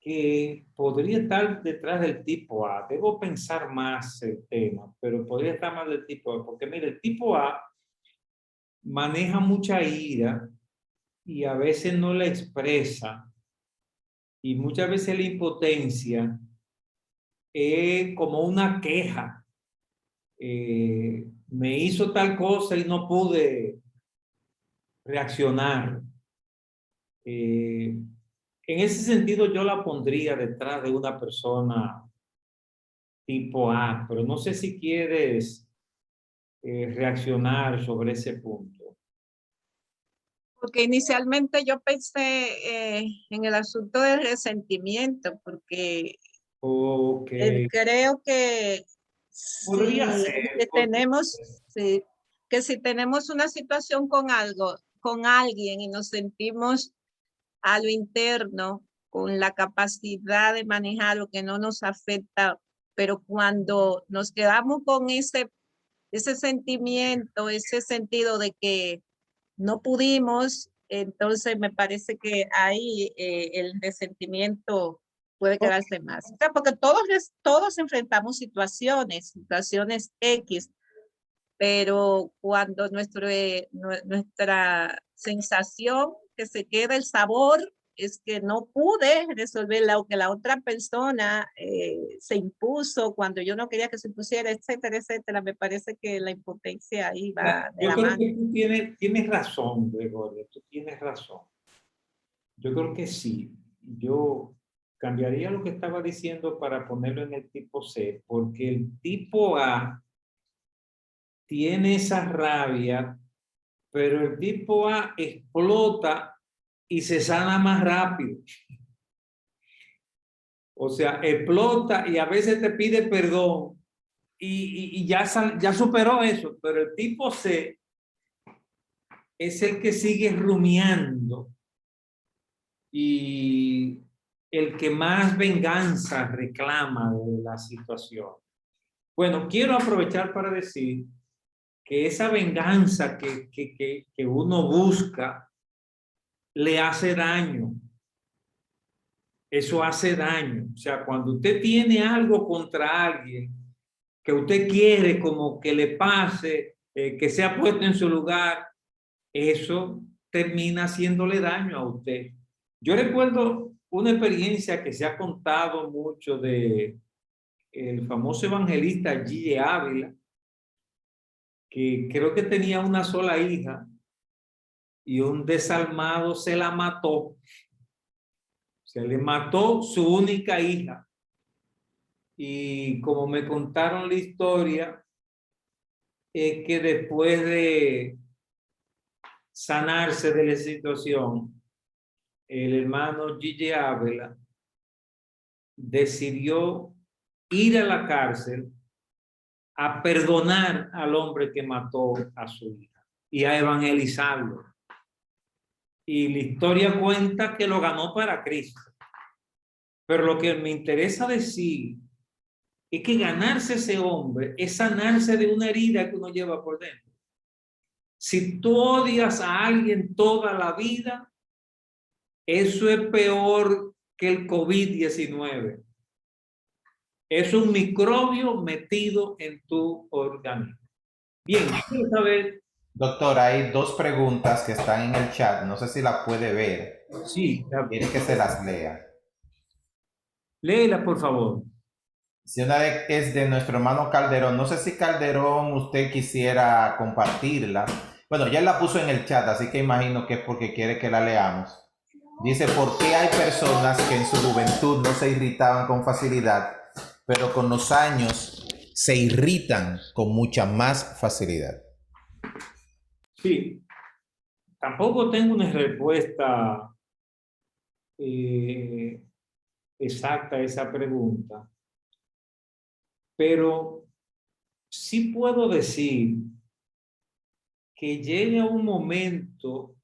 que podría estar detrás del tipo A. Debo pensar más el tema, pero podría estar más del tipo A, porque mira, el tipo A maneja mucha ira y a veces no la expresa, y muchas veces la impotencia es como una queja. Me hizo tal cosa y no pude reaccionar. En ese sentido yo la pondría detrás de una persona tipo A, pero no sé si quieres reaccionar sobre ese punto. Porque inicialmente yo pensé en el asunto del resentimiento, porque Okay. creo que Podría si ser. que si tenemos una situación con alguien, y nos sentimos a lo interno con la capacidad de manejar lo que no nos afecta, pero cuando nos quedamos con ese sentimiento, ese sentido de que no pudimos, entonces me parece que ahí el resentimiento puede quedarse más. O sea, porque todos enfrentamos situaciones X, pero cuando nuestra sensación que se queda el sabor es que no pude resolver lo que la otra persona se impuso cuando yo no quería que se impusiera, etcétera, etcétera. Me parece que la impotencia ahí va de Yo la creo mano. que tú tienes razón, Gregorio, tú tienes razón. Yo creo que sí. Yo cambiaría lo que estaba diciendo para ponerlo en el tipo C, porque el tipo A tiene esa rabia, pero el tipo A explota y se sana más rápido. O sea, explota y a veces te pide perdón y ya superó eso, pero el tipo C es el que sigue rumiando y el que más venganza reclama de la situación. Bueno, quiero aprovechar para decir que esa venganza que uno busca le hace daño. Eso hace daño. O sea, cuando usted tiene algo contra alguien que usted quiere como que le pase, que sea puesto en su lugar, eso termina haciéndole daño a usted. Yo recuerdo una experiencia que se ha contado mucho de el famoso evangelista G. Ávila, que creo que tenía una sola hija y un desalmado se la mató. Se le mató su única hija. Y como me contaron la historia, es que después de sanarse de la situación, el hermano Gigi Ávila decidió ir a la cárcel a perdonar al hombre que mató a su hija y a evangelizarlo. Y la historia cuenta que lo ganó para Cristo. Pero lo que me interesa decir es que ganarse ese hombre es sanarse de una herida que uno lleva por dentro. Si tú odias a alguien toda la vida, eso es peor que el COVID-19. Es un microbio metido en tu organismo. Bien, quiero saber. Doctor, hay dos preguntas que están en el chat. No sé si las puede ver. Sí, Quiere que se las lea. léela, por favor. Si una es de nuestro hermano Calderón. No sé si Calderón usted quisiera compartirla. Bueno, ya la puso en el chat, así que imagino que es porque quiere que la leamos. Dice, ¿por qué hay personas que en su juventud no se irritaban con facilidad, pero con los años se irritan con mucha más facilidad? Sí, tampoco tengo una respuesta exacta a esa pregunta, pero sí puedo decir que llega un momento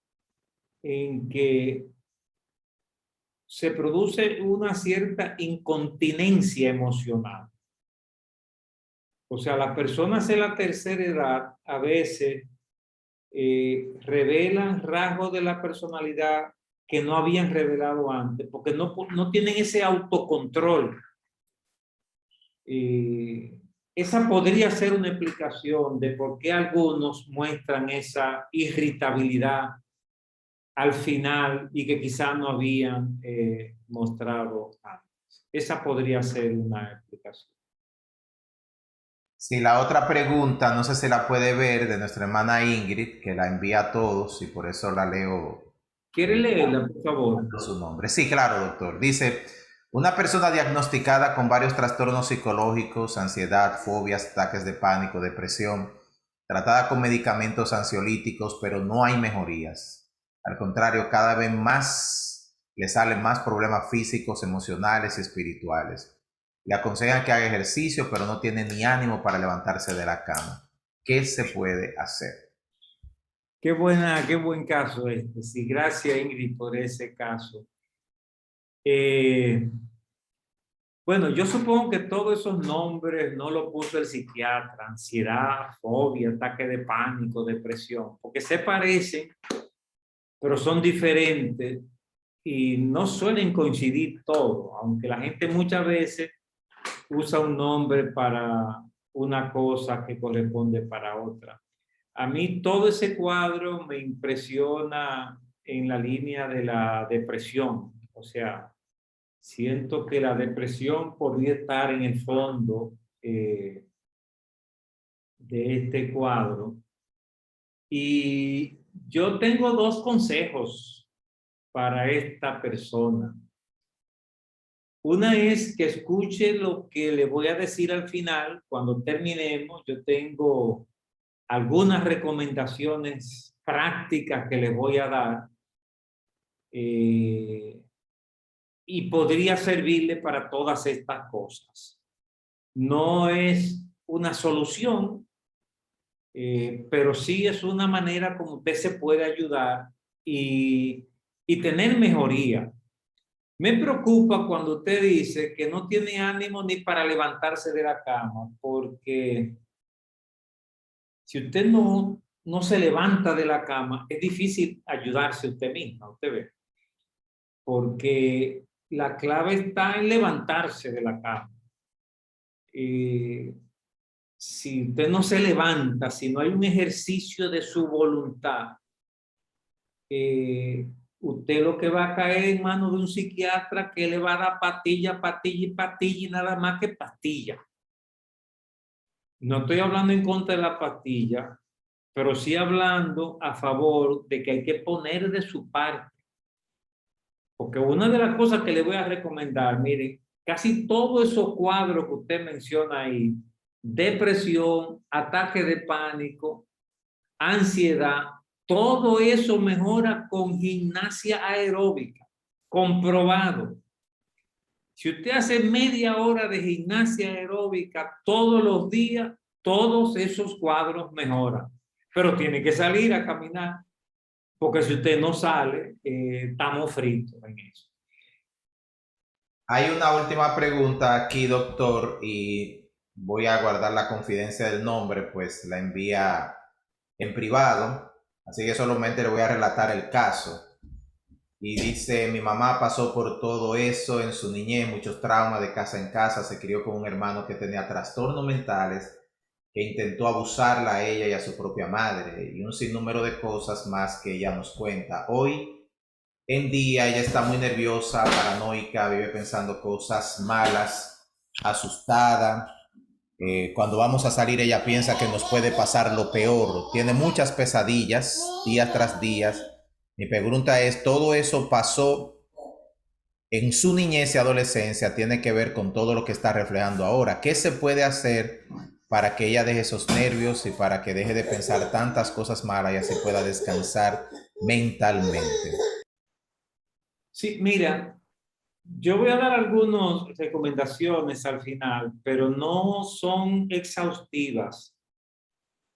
en que se produce una cierta incontinencia emocional. O sea, las personas de la tercera edad a veces revelan rasgos de la personalidad que no habían revelado antes, porque no tienen ese autocontrol. Esa podría ser una explicación de por qué algunos muestran esa irritabilidad al final y que quizás no habían mostrado antes. Esa podría ser una explicación. Si la otra pregunta, no sé si la puede ver, de nuestra hermana Ingrid, que la envía a todos y por eso la leo. ¿Quiere leerla, por favor? Su nombre. Sí, claro, doctor. Dice, una persona diagnosticada con varios trastornos psicológicos, ansiedad, fobias, ataques de pánico, depresión, tratada con medicamentos ansiolíticos, pero no hay mejorías. Al contrario, cada vez más le salen más problemas físicos, emocionales y espirituales. Le aconsejan que haga ejercicio, pero no tiene ni ánimo para levantarse de la cama. ¿Qué se puede hacer? Qué buen caso este. Sí, gracias Ingrid por ese caso. Bueno, yo supongo que todos esos nombres no lo puso el psiquiatra: ansiedad, fobia, ataque de pánico, depresión, porque se parecen pero son diferentes y no suelen coincidir todos, aunque la gente muchas veces usa un nombre para una cosa que corresponde para otra. A mí todo ese cuadro me impresiona en la línea de la depresión. O sea, siento que la depresión podría estar en el fondo de este cuadro. Y yo tengo dos consejos para esta persona. Una es que escuche lo que le voy a decir al final. Cuando terminemos, yo tengo algunas recomendaciones prácticas que le voy a dar y podría servirle para todas estas cosas. No es una solución, pero sí es una manera como usted se puede ayudar y tener mejoría. Me preocupa cuando usted dice que no tiene ánimo ni para levantarse de la cama, porque si usted no se levanta de la cama, es difícil ayudarse usted misma, usted ve. Porque la clave está en levantarse de la cama. Si usted no se levanta, si no hay un ejercicio de su voluntad, usted lo que va a caer en manos de un psiquiatra que le va a dar pastilla, pastilla y pastilla y nada más que pastilla. No estoy hablando en contra de la pastilla, pero sí hablando a favor de que hay que poner de su parte. Porque una de las cosas que le voy a recomendar, miren, casi todos esos cuadros que usted menciona ahí, depresión, ataque de pánico, ansiedad, todo eso mejora con gimnasia aeróbica, comprobado. Si usted hace media hora de gimnasia aeróbica todos los días, todos esos cuadros mejoran. Pero tiene que salir a caminar, porque si usted no sale, estamos fritos en eso. Hay una última pregunta aquí, doctor, y voy a guardar la confidencia del nombre, pues la envía en privado, así que solamente le voy a relatar el caso. Y dice, mi mamá pasó por todo eso en su niñez, muchos traumas de casa en casa, se crió con un hermano que tenía trastornos mentales, que intentó abusarla a ella y a su propia madre, y un sinnúmero de cosas más que ella nos cuenta. Hoy en día ella está muy nerviosa, paranoica, vive pensando cosas malas, asustada. Cuando vamos a salir ella piensa que nos puede pasar lo peor. Tiene muchas pesadillas, día tras día. Mi pregunta es, ¿todo eso pasó en su niñez y adolescencia? Tiene que ver con todo lo que está reflejando ahora. ¿Qué se puede hacer para que ella deje esos nervios y para que deje de pensar tantas cosas malas y así pueda descansar mentalmente? Sí, mira, yo voy a dar algunas recomendaciones al final, pero no son exhaustivas.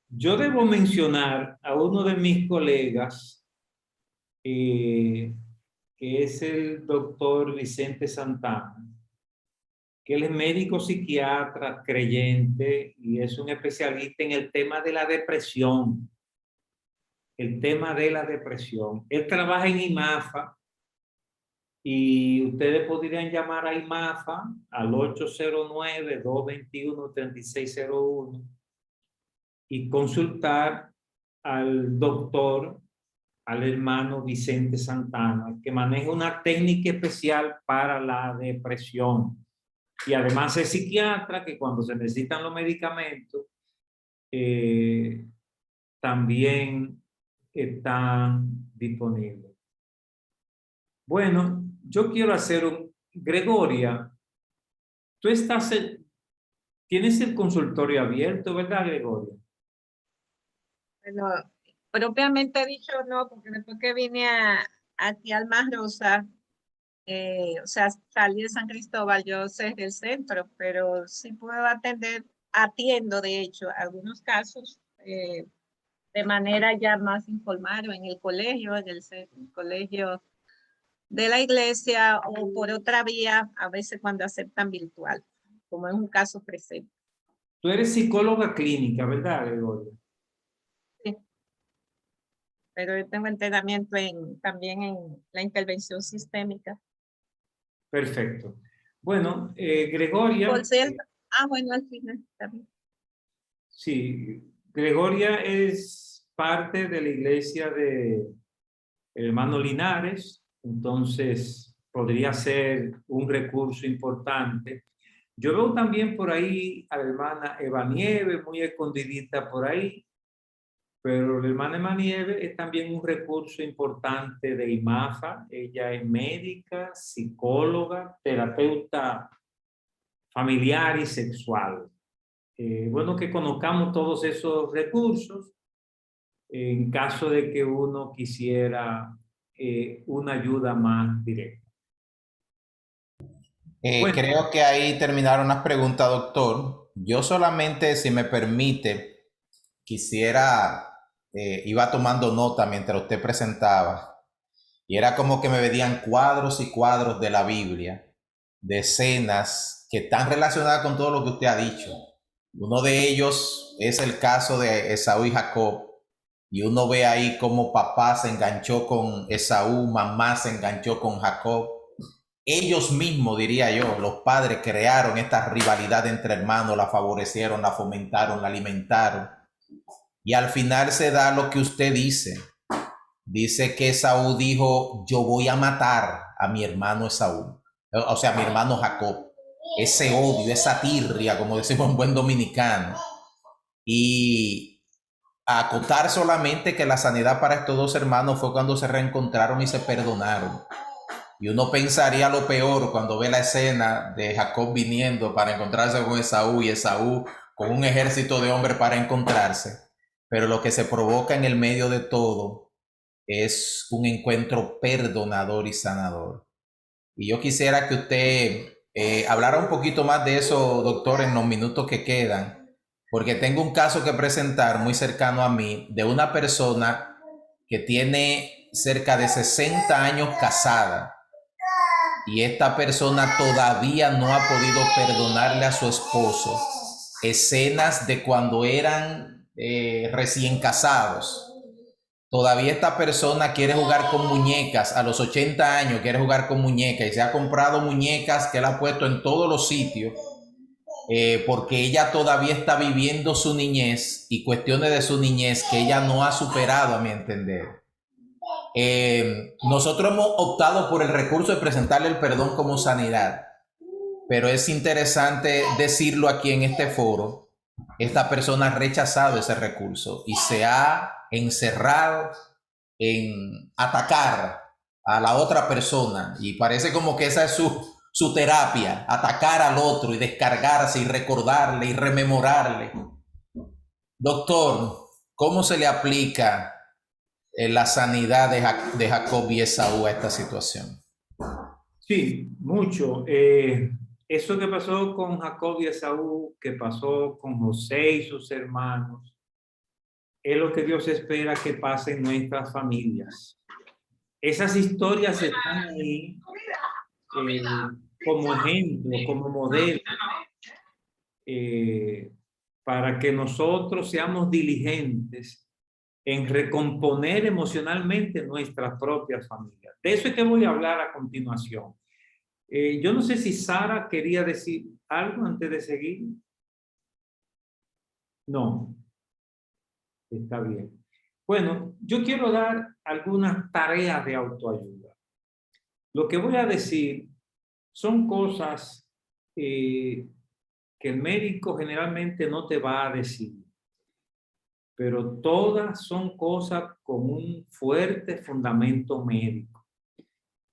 Yo debo mencionar a uno de mis colegas, que es el doctor Vicente Santana, que él es médico psiquiatra, creyente, y es un especialista en el tema de la depresión. El tema de la depresión. Él trabaja en IMAFA, y ustedes podrían llamar a IMAFA al 809-221-3601 y consultar al doctor, al hermano Vicente Santana, que maneja una técnica especial para la depresión. Y además es psiquiatra, que cuando se necesitan los medicamentos, también están disponibles. Bueno, yo quiero hacer un... Gregoria, tú tienes el consultorio abierto, ¿verdad, Gregoria? Bueno, propiamente dicho no, porque después que vine aquí al Más Rosa, o sea, salí de San Cristóbal, yo cerré el centro, pero sí puedo atiendo de hecho algunos casos de manera ya más informal o en el colegio, colegio de la iglesia o por otra vía, a veces cuando aceptan virtual, como es un caso presente. Tú eres psicóloga clínica, ¿verdad, Gregoria? Sí. pero yo tengo entrenamiento también en la intervención sistémica. Perfecto. Bueno, Gregoria. Por cierto, bueno, al final también. Sí, Gregoria es parte de la iglesia de el hermano Linares, entonces podría ser un recurso importante. Yo veo también por ahí a la hermana Eva Nieves, muy escondidita por ahí, pero la hermana Eva Nieves es también un recurso importante de IMAFA. Ella es médica, psicóloga, terapeuta familiar y sexual. Bueno, que conozcamos todos esos recursos en caso de que uno quisiera una ayuda más directa. Bueno. Creo que ahí terminaron las preguntas, doctor. Yo solamente, si me permite, quisiera, iba tomando nota mientras usted presentaba, y era como que me venían cuadros y cuadros de la Biblia, de escenas que están relacionadas con todo lo que usted ha dicho. Uno de ellos es el caso de Esaú y Jacob, y uno ve ahí cómo papá se enganchó con Esaú, mamá se enganchó con Jacob. Ellos mismos, diría yo, los padres crearon esta rivalidad entre hermanos, la favorecieron, la fomentaron, la alimentaron. Y al final se da lo que usted dice. Dice que Esaú dijo, yo voy a matar a mi hermano Esaú, o sea, a mi hermano Jacob. Ese odio, esa tirria, como decimos en buen dominicano. Y acotar solamente que la sanidad para estos dos hermanos fue cuando se reencontraron y se perdonaron. Y uno pensaría lo peor cuando ve la escena de Jacob viniendo para encontrarse con Esaú y Esaú con un ejército de hombres para encontrarse. Pero lo que se provoca en el medio de todo es un encuentro perdonador y sanador. Y yo quisiera que usted hablara un poquito más de eso, doctor, en los minutos que quedan, porque tengo un caso que presentar muy cercano a mí de una persona que tiene cerca de 60 años casada. Y esta persona todavía no ha podido perdonarle a su esposo escenas de cuando eran recién casados. Todavía esta persona quiere jugar con muñecas, a los 80 años quiere jugar con muñecas y se ha comprado muñecas que él ha puesto en todos los sitios porque ella todavía está viviendo su niñez y cuestiones de su niñez que ella no ha superado, a mi entender. Nosotros hemos optado por el recurso de presentarle el perdón como sanidad, pero es interesante decirlo aquí en este foro. Esta persona ha rechazado ese recurso y se ha encerrado en atacar a la otra persona y parece como que esa es su terapia, atacar al otro y descargarse y recordarle y rememorarle. Doctor, ¿cómo se le aplica la sanidad de Jacob y Esaú a esta situación? Sí, mucho. Eso que pasó con Jacob y Esaú, que pasó con José y sus hermanos, es lo que Dios espera que pase en nuestras familias. Esas historias están ahí como ejemplo, como modelo, para que nosotros seamos diligentes en recomponer emocionalmente nuestras propias familias. De eso es que voy a hablar a continuación. Yo no sé si Sara quería decir algo antes de seguir. No. Está bien. Bueno, yo quiero dar algunas tareas de autoayuda. Lo que voy a decir son cosas que el médico generalmente no te va a decir, pero todas son cosas con un fuerte fundamento médico.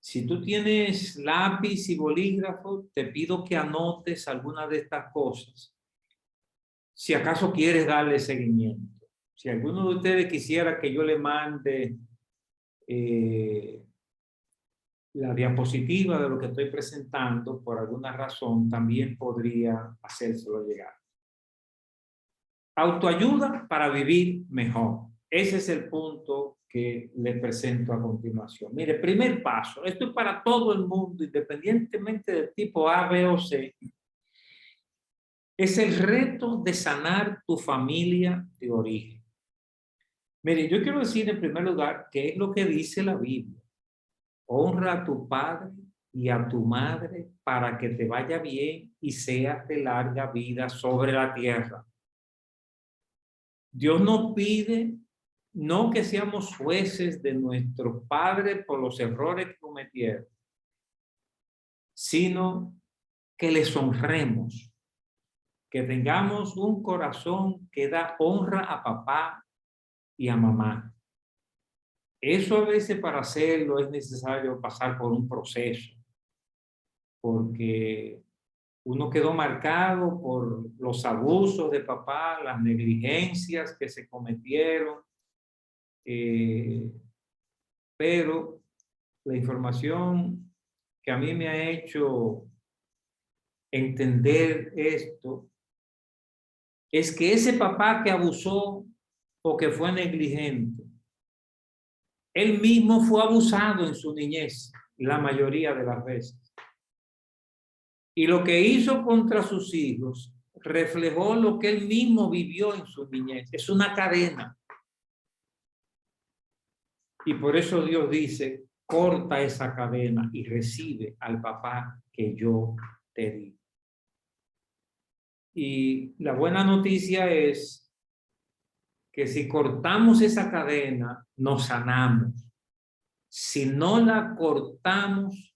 Si tú tienes lápiz y bolígrafo, te pido que anotes algunas de estas cosas, si acaso quieres darle seguimiento. Si alguno de ustedes quisiera que yo le mande la diapositiva de lo que estoy presentando, por alguna razón, también podría hacérselo llegar. Autoayuda para vivir mejor. Ese es el punto que le presento a continuación. Mire, primer paso, esto es para todo el mundo, independientemente del tipo A, B o C. Es el reto de sanar tu familia de origen. Mire, yo quiero decir en primer lugar qué es lo que dice la Biblia. Honra a tu padre y a tu madre para que te vaya bien y seas de larga vida sobre la tierra. Dios nos pide no que seamos jueces de nuestros padres por los errores que cometieron, sino que les honremos, que tengamos un corazón que da honra a papá y a mamá. Eso a veces para hacerlo es necesario pasar por un proceso, porque uno quedó marcado por los abusos de papá, las negligencias que se cometieron, pero la información que a mí me ha hecho entender esto es que ese papá que abusó o que fue negligente, él mismo fue abusado en su niñez, la mayoría de las veces. Y lo que hizo contra sus hijos reflejó lo que él mismo vivió en su niñez. Es una cadena. Y por eso Dios dice, corta esa cadena y recibe al papá que yo te di. Y la buena noticia es que si cortamos esa cadena, nos sanamos. Si no la cortamos,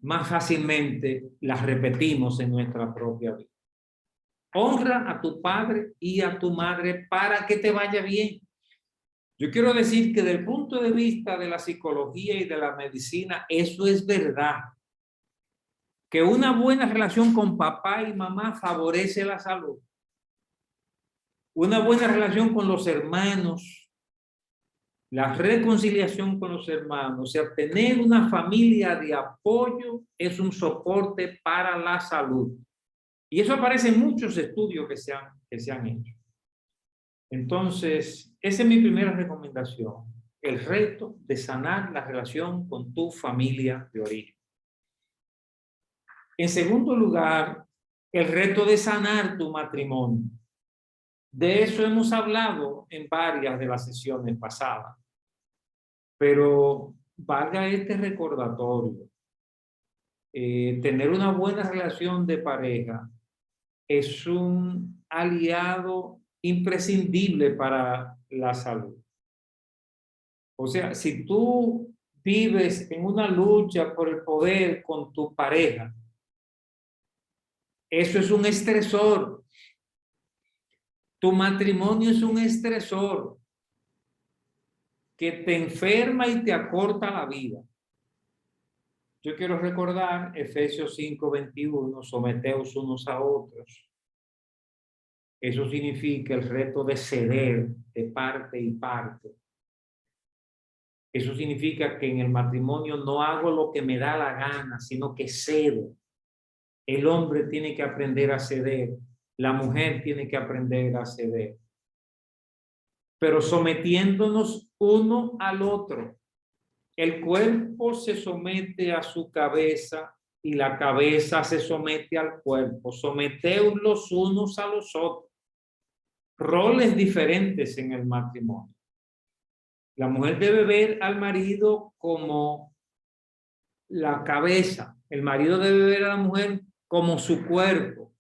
más fácilmente la repetimos en nuestra propia vida. Honra a tu padre y a tu madre para que te vaya bien. Yo quiero decir que desde el punto de vista de la psicología y de la medicina, eso es verdad. Que una buena relación con papá y mamá favorece la salud. Una buena relación con los hermanos, la reconciliación con los hermanos, o sea, tener una familia de apoyo es un soporte para la salud. Y eso aparece en muchos estudios que se han hecho. Entonces, esa es mi primera recomendación, el reto de sanar la relación con tu familia de origen. En segundo lugar, el reto de sanar tu matrimonio. De eso hemos hablado en varias de las sesiones pasadas, pero valga este recordatorio. Tener una buena relación de pareja es un aliado imprescindible para la salud. O sea, si tú vives en una lucha por el poder con tu pareja, eso es un estresor. Tu matrimonio es un estresor que te enferma y te acorta la vida. Yo quiero recordar Efesios 5:21, someteos unos a otros. Eso significa el reto de ceder de parte y parte. Eso significa que en el matrimonio no hago lo que me da la gana, sino que cedo. El hombre tiene que aprender a ceder. La mujer tiene que aprender a ceder. Pero sometiéndonos uno al otro. El cuerpo se somete a su cabeza y la cabeza se somete al cuerpo. Someteos los unos a los otros. Roles diferentes en el matrimonio. La mujer debe ver al marido como la cabeza. El marido debe ver a la mujer como su cuerpo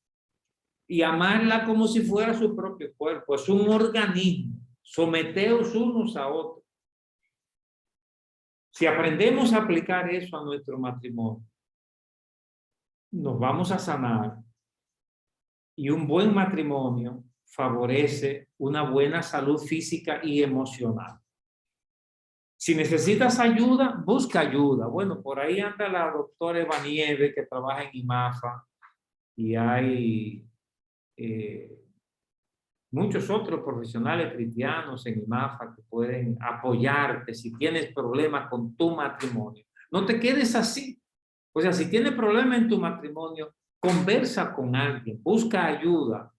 y amarla como si fuera su propio cuerpo. Es un organismo. Someteos unos a otros. Si aprendemos a aplicar eso a nuestro matrimonio, nos vamos a sanar y un buen matrimonio favorece una buena salud física y emocional. Si necesitas ayuda, busca ayuda. Bueno, por ahí anda la doctora Eva Nieves que trabaja en IMAFA y hay muchos otros profesionales cristianos en IMAFA que pueden apoyarte si tienes problemas con tu matrimonio. No te quedes así. O sea, si tienes problemas en tu matrimonio, conversa con alguien, busca ayuda.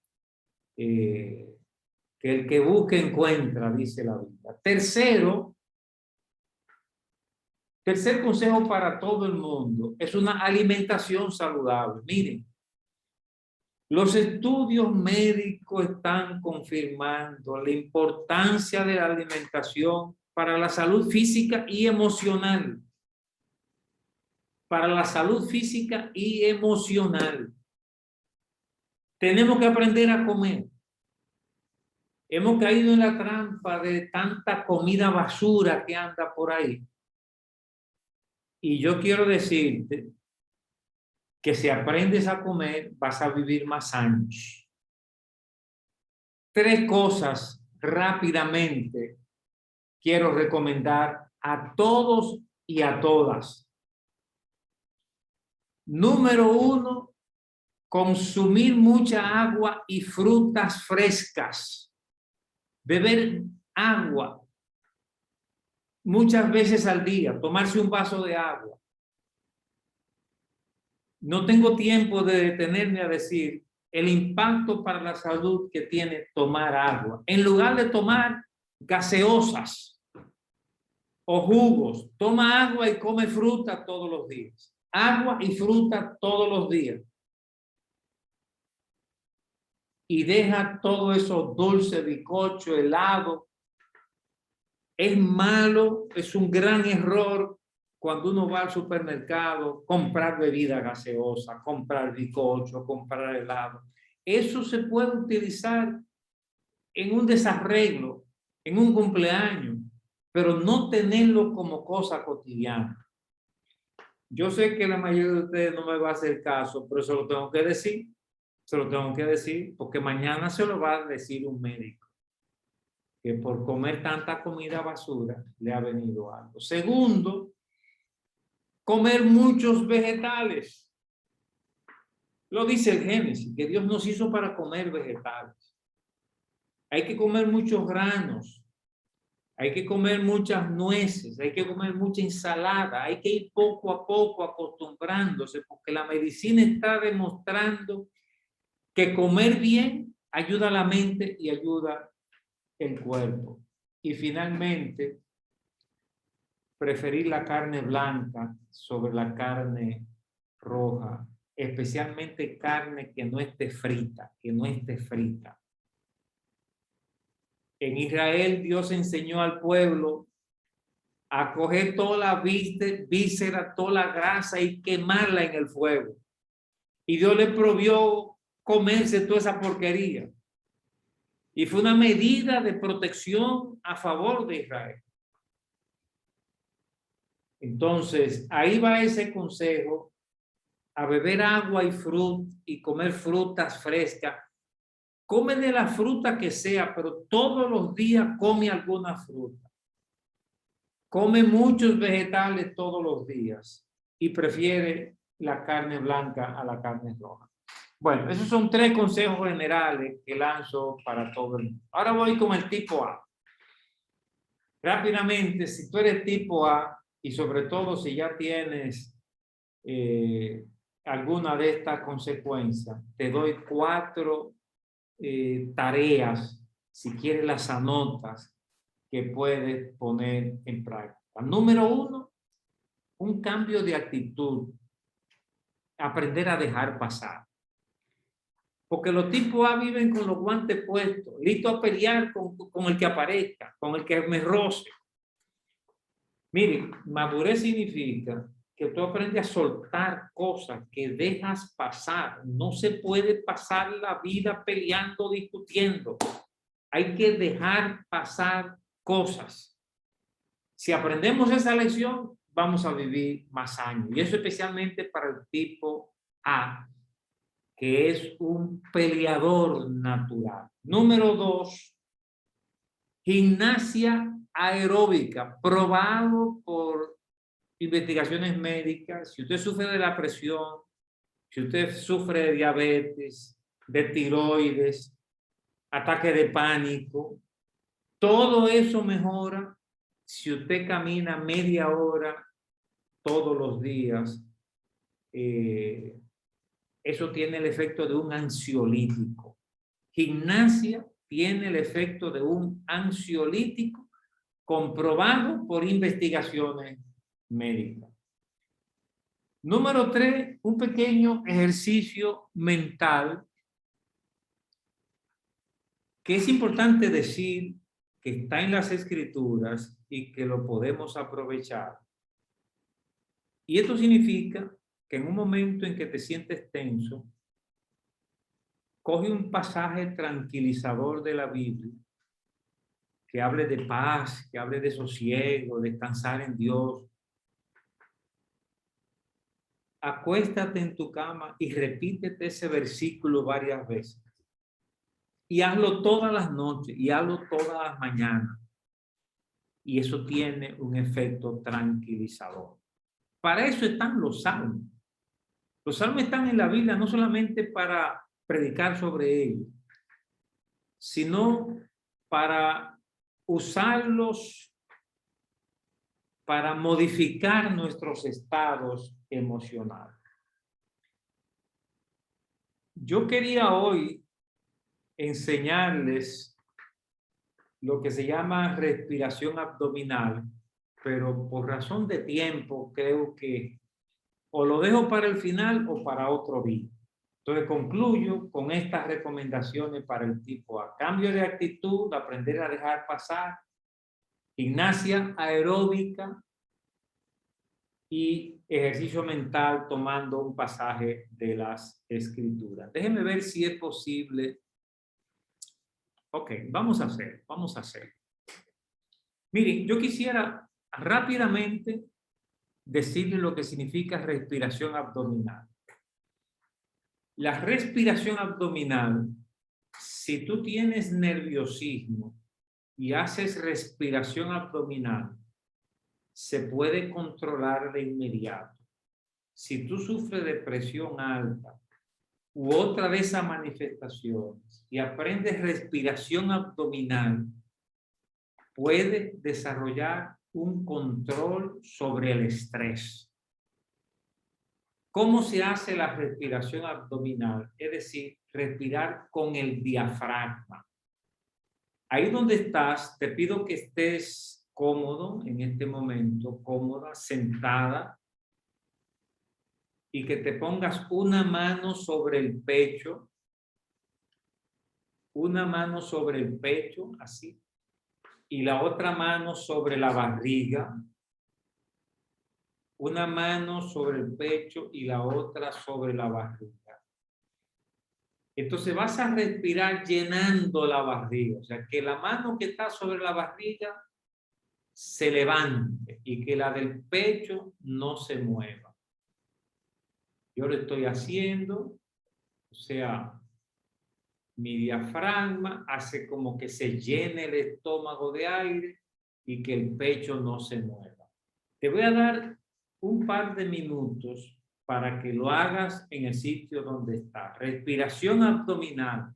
Que el que busque encuentra, dice la Biblia. Tercer consejo para todo el mundo es una alimentación saludable. Miren, Los estudios médicos están confirmando la importancia de la alimentación para la salud física y emocional. Para la salud física y emocional. Tenemos que aprender a comer. Hemos caído en la trampa de tanta comida basura que anda por ahí. Y yo quiero decirte que si aprendes a comer, vas a vivir más años. 3 cosas rápidamente quiero recomendar a todos y a todas. Número 1, consumir mucha agua y frutas frescas. Beber agua muchas veces al día, tomarse un vaso de agua. No tengo tiempo de detenerme a decir el impacto para la salud que tiene tomar agua. En lugar de tomar gaseosas o jugos, toma agua y come fruta todos los días. Agua y fruta todos los días. Y deja todo eso dulce, bizcocho, helado. Es malo, es un gran error cuando uno va al supermercado, comprar bebida gaseosa, comprar bizcocho, comprar helado. Eso se puede utilizar en un desarreglo, en un cumpleaños, pero no tenerlo como cosa cotidiana. Yo sé que la mayoría de ustedes no me va a hacer caso, pero eso lo tengo que decir. Se lo tengo que decir porque mañana se lo va a decir un médico. Que por comer tanta comida basura le ha venido algo. Segundo, comer muchos vegetales. Lo dice el Génesis, que Dios nos hizo para comer vegetales. Hay que comer muchos granos. Hay que comer muchas nueces, hay que comer mucha ensalada, hay que ir poco a poco acostumbrándose, porque la medicina está demostrando que comer bien ayuda a la mente y ayuda el cuerpo. Y finalmente, preferir la carne blanca sobre la carne roja, especialmente carne que no esté frita, En Israel, Dios enseñó al pueblo a coger toda la víscera, toda la grasa y quemarla en el fuego. Y Dios le prohibió comerse toda esa porquería. Y fue una medida de protección a favor de Israel. Entonces, ahí va ese consejo, a beber agua y comer frutas frescas. Come de la fruta que sea, pero todos los días come alguna fruta. Come muchos vegetales todos los días y prefiere la carne blanca a la carne roja. Bueno, esos son 3 consejos generales que lanzo para todo el mundo. Ahora voy con el tipo A. Rápidamente, si tú eres tipo A y sobre todo si ya tienes alguna de estas consecuencias, te doy 4 tareas, si quieres las anotas, que puedes poner en práctica. Número 1, un cambio de actitud. Aprender a dejar pasar. Porque los tipos A viven con los guantes puestos, listos a pelear con el que aparezca, con el que me roce. Miren, madurez significa que tú aprendes a soltar cosas que dejas pasar. No se puede pasar la vida peleando, discutiendo. Hay que dejar pasar cosas. Si aprendemos esa lección, vamos a vivir más años. Y eso especialmente para el tipo A, que es un peleador natural. Número 2, gimnasia aeróbica, probado por investigaciones médicas. Si usted sufre de la presión, si usted sufre de diabetes, de tiroides, ataque de pánico, todo eso mejora si usted camina media hora todos los días. Eso tiene el efecto de un ansiolítico. Gimnasia tiene el efecto de un ansiolítico comprobado por investigaciones médicas. Número 3, un pequeño ejercicio mental que es importante decir que está en las Escrituras y que lo podemos aprovechar. Y esto significa que en un momento en que te sientes tenso, coge un pasaje tranquilizador de la Biblia que hable de paz, que hable de sosiego, descansar en Dios. Acuéstate en tu cama y repítete ese versículo varias veces. Y hazlo todas las noches y hazlo todas las mañanas. Y eso tiene un efecto tranquilizador. Para eso están los salmos. Los salmos están en la Biblia no solamente para predicar sobre ellos, sino para usarlos para modificar nuestros estados emocionales. Yo quería hoy enseñarles lo que se llama respiración abdominal, pero por razón de tiempo creo que o lo dejo para el final o para otro día. Entonces concluyo con estas recomendaciones para el tipo A. Cambio de actitud, aprender a dejar pasar, gimnasia aeróbica y ejercicio mental tomando un pasaje de las Escrituras. Déjenme ver si es posible. Ok, vamos a hacer. Miren, yo quisiera rápidamente decirles lo que significa respiración abdominal. La respiración abdominal, si tú tienes nerviosismo y haces respiración abdominal, se puede controlar de inmediato. Si tú sufres de presión alta u otra de esas manifestaciones y aprendes respiración abdominal, puedes desarrollar un control sobre el estrés. ¿Cómo se hace la respiración abdominal? Es decir, respirar con el diafragma. Ahí donde estás, te pido que estés cómodo en este momento, cómoda, sentada, y que te pongas una mano sobre el pecho, así, y la otra mano sobre la barriga, una mano sobre el pecho y la otra sobre la barriga. Entonces vas a respirar llenando la barriga, o sea, que la mano que está sobre la barriga se levante y que la del pecho no se mueva. Yo lo estoy haciendo, o sea, mi diafragma hace como que se llene el estómago de aire y que el pecho no se mueva. Te voy a dar un par de minutos para que lo hagas en el sitio donde está. Respiración abdominal.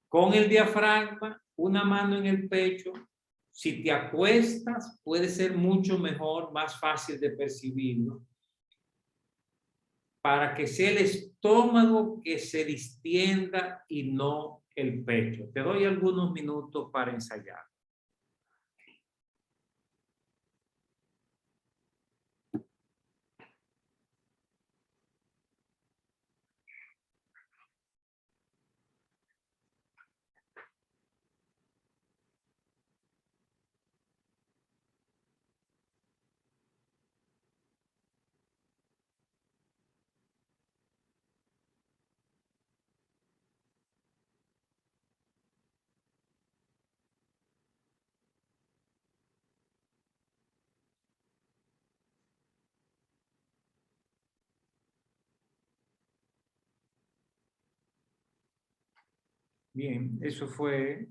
Con el diafragma, una mano en el pecho. Si te acuestas, puede ser mucho mejor, más fácil de percibirlo. Para que sea el estómago que se distienda y no el pecho. Te doy algunos minutos para ensayar. Bien, eso fue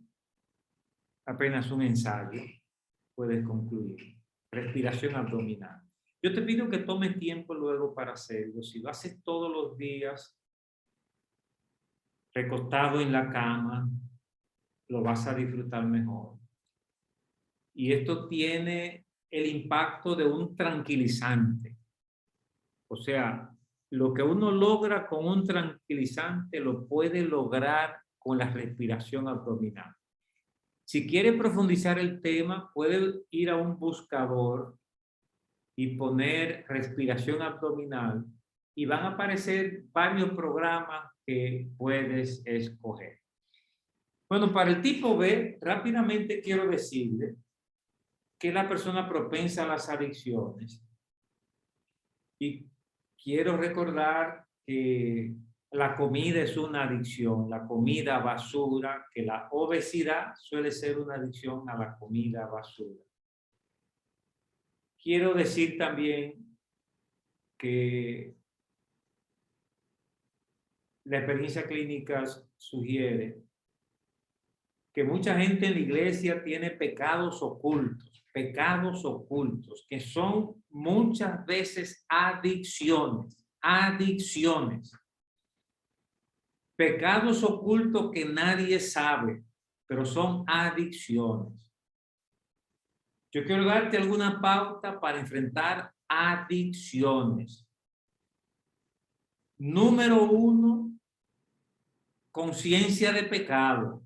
apenas un ensayo. Puedes concluir. Respiración abdominal. Yo te pido que tomes tiempo luego para hacerlo. Si lo haces todos los días, recostado en la cama, lo vas a disfrutar mejor. Y esto tiene el impacto de un tranquilizante. O sea, lo que uno logra con un tranquilizante lo puede lograr con la respiración abdominal. Si quiere profundizar el tema, puede ir a un buscador y poner respiración abdominal y van a aparecer varios programas que puedes escoger. Bueno, para el tipo B, rápidamente quiero decirle que la persona propensa a las adicciones. Y quiero recordar que la comida es una adicción, la comida basura, que la obesidad suele ser una adicción a la comida basura. Quiero decir también que la experiencia clínica sugiere que mucha gente en la iglesia tiene pecados ocultos, que son muchas veces adicciones. Pecados ocultos que nadie sabe, pero son adicciones. Yo quiero darte alguna pauta para enfrentar adicciones. Número 1, conciencia de pecado.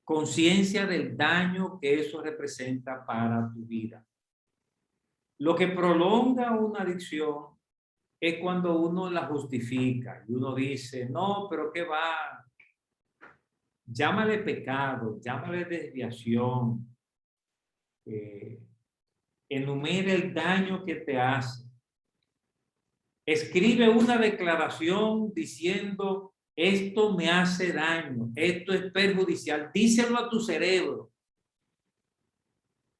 Conciencia del daño que eso representa para tu vida. Lo que prolonga una adicción es cuando uno la justifica y uno dice, no, pero ¿qué va? Llámale pecado, llámale desviación. Enumera el daño que te hace. Escribe una declaración diciendo, esto me hace daño, esto es perjudicial. Díselo a tu cerebro.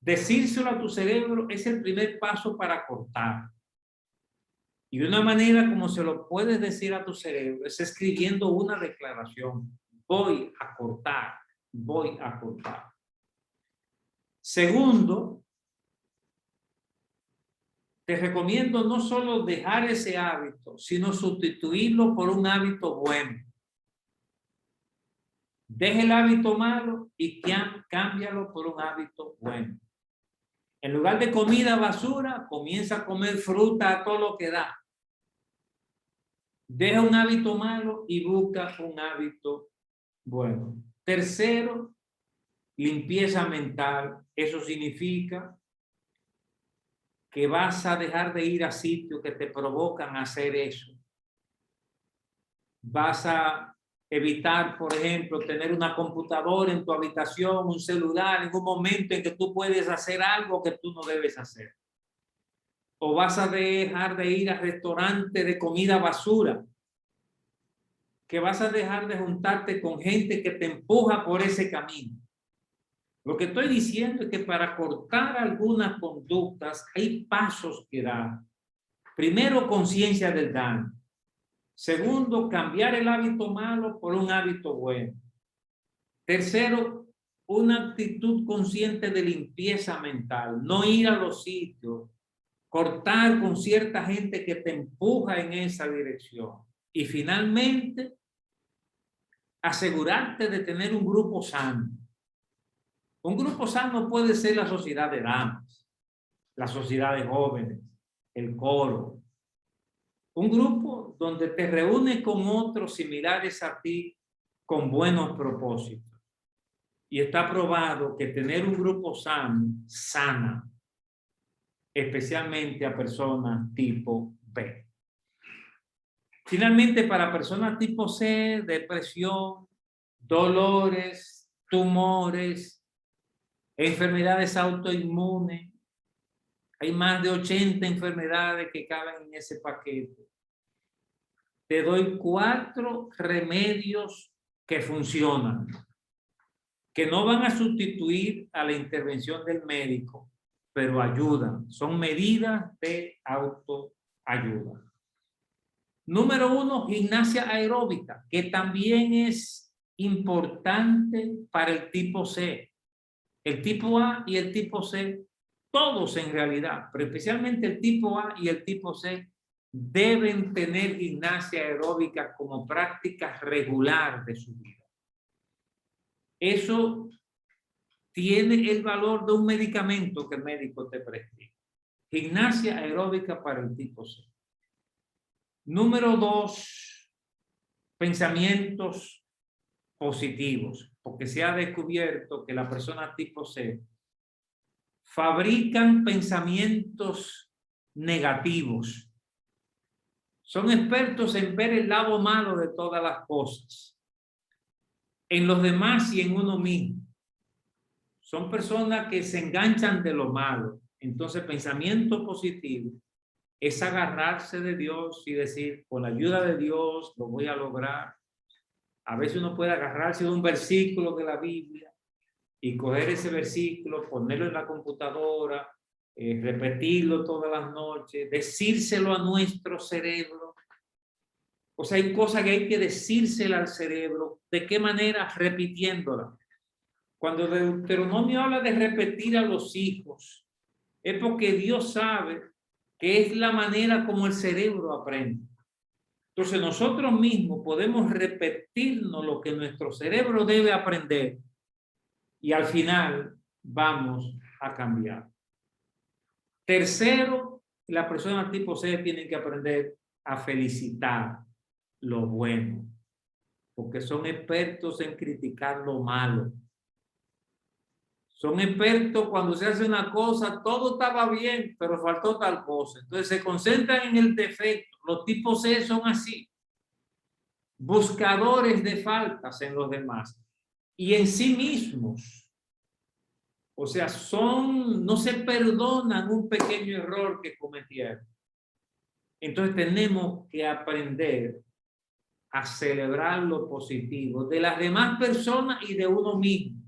Decírselo a tu cerebro es el primer paso para cortar. Y de una manera como se lo puedes decir a tu cerebro es escribiendo una declaración. Voy a cortar, voy a cortar. Segundo, te recomiendo no solo dejar ese hábito, sino sustituirlo por un hábito bueno. Deja el hábito malo y cámbialo por un hábito bueno. En lugar de comida basura, comienza a comer fruta a todo lo que da. Deja un hábito malo y busca un hábito bueno. Tercero, limpieza mental. Eso significa que vas a dejar de ir a sitios que te provocan hacer eso. Vas a evitar, por ejemplo, tener una computadora en tu habitación, un celular, en un momento en que tú puedes hacer algo que tú no debes hacer. O vas a dejar de ir a restaurantes de comida basura. Que vas a dejar de juntarte con gente que te empuja por ese camino. Lo que estoy diciendo es que para cortar algunas conductas hay pasos que dar. Primero, conciencia del daño. Segundo, cambiar el hábito malo por un hábito bueno. Tercero, una actitud consciente de limpieza mental. No ir a los sitios, cortar con cierta gente que te empuja en esa dirección. Y finalmente, asegurarte de tener un grupo sano. Un grupo sano puede ser la sociedad de damas, la sociedad de jóvenes, el coro. Un grupo donde te reúnes con otros similares a ti con buenos propósitos. Y está probado que tener un grupo sano sana, especialmente a personas tipo B. Finalmente, para personas tipo C, depresión, dolores, tumores, enfermedades autoinmunes. Hay más de 80 enfermedades que caben en ese paquete. Te doy 4 remedios que funcionan, que no van a sustituir a la intervención del médico, pero ayudan. Son medidas de autoayuda. Número 1, gimnasia aeróbica, que también es importante para el tipo C. El tipo A y el tipo C, todos en realidad, pero especialmente el tipo A y el tipo C, deben tener gimnasia aeróbica como práctica regular de su vida. Eso tiene el valor de un medicamento que el médico te prescribe. Gimnasia aeróbica para el tipo C. Número 2, pensamientos positivos, porque se ha descubierto que la persona tipo C fabrican pensamientos negativos. Son expertos en ver el lado malo de todas las cosas. en los demás y en uno mismo. Son personas que se enganchan de lo malo. Entonces, pensamiento positivo es agarrarse de Dios y decir, con la ayuda de Dios lo voy a lograr. A veces uno puede agarrarse de un versículo de la Biblia y coger ese versículo, ponerlo en la computadora, repetirlo todas las noches, decírselo a nuestro cerebro. O sea, hay cosas que hay que decírsela al cerebro. ¿De qué manera? Repitiéndola. Cuando Deuteronomio habla de repetir a los hijos, es porque Dios sabe que es la manera como el cerebro aprende. Entonces nosotros mismos podemos repetirnos lo que nuestro cerebro debe aprender y al final vamos a cambiar. Tercero, la persona tipo C tiene que aprender a felicitar lo bueno, porque son expertos en criticar lo malo. Son expertos cuando se hace una cosa, todo estaba bien, pero faltó tal cosa. Entonces se concentran en el defecto. Los tipos C son así. Buscadores de faltas en los demás y en sí mismos. O sea, no se perdonan un pequeño error que cometieron. Entonces tenemos que aprender a celebrar lo positivo de las demás personas y de uno mismo.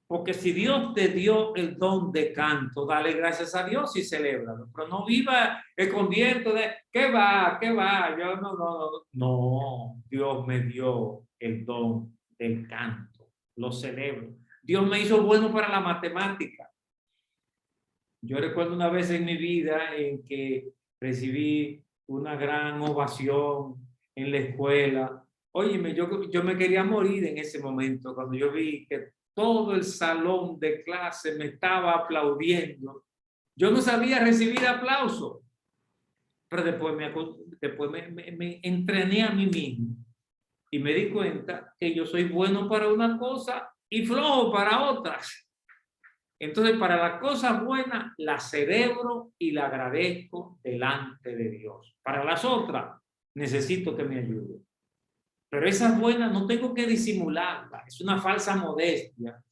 Porque si Dios te dio el don de canto, dale gracias a Dios y celébralo. Pero no viva escondiendo de, ¿qué va? Yo no, Dios me dio el don del canto. Lo celebro. Dios me hizo bueno para la matemática. Yo recuerdo una vez en mi vida en que recibí una gran ovación en la escuela. Óyeme, yo me quería morir en ese momento cuando yo vi que todo el salón de clase me estaba aplaudiendo. Yo no sabía recibir aplauso, pero después me entrené a mí mismo y me di cuenta que yo soy bueno para una cosa y flojo para otras. Entonces, para las cosas buenas, las celebro y la agradezco delante de Dios. Para las otras, necesito que me ayude. Pero esas buenas no tengo que disimularlas, es una falsa modestia.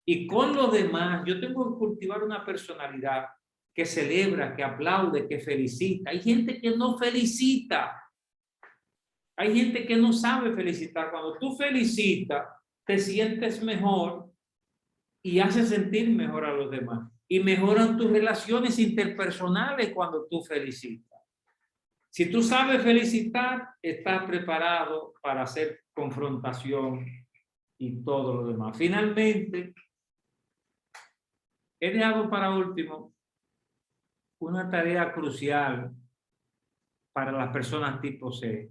Y con los demás, yo tengo que cultivar una personalidad que celebra, que aplaude, que felicita. Hay gente que no felicita. Hay gente que no sabe felicitar. Cuando tú felicitas, te sientes mejor y haces sentir mejor a los demás. Y mejoran tus relaciones interpersonales cuando tú felicitas. Si tú sabes felicitar, estás preparado para hacer confrontación y todo lo demás. Finalmente, he dejado para último una tarea crucial para las personas tipo C,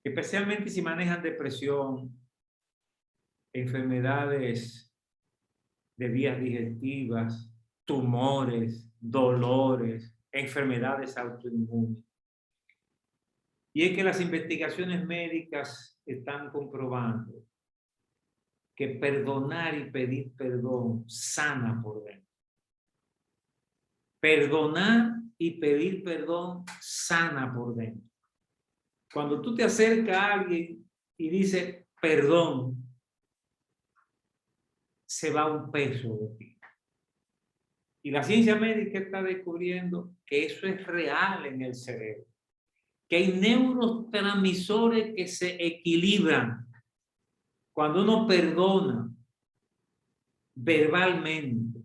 especialmente si manejan depresión, enfermedades de vías digestivas, tumores, dolores, enfermedades autoinmunes. Y es que las investigaciones médicas están comprobando que perdonar y pedir perdón sana por dentro. Perdonar y pedir perdón sana por dentro. Cuando tú te acercas a alguien y dices perdón, se va un peso de ti. Y la ciencia médica está descubriendo que eso es real en el cerebro. Que hay neurotransmisores que se equilibran cuando uno perdona verbalmente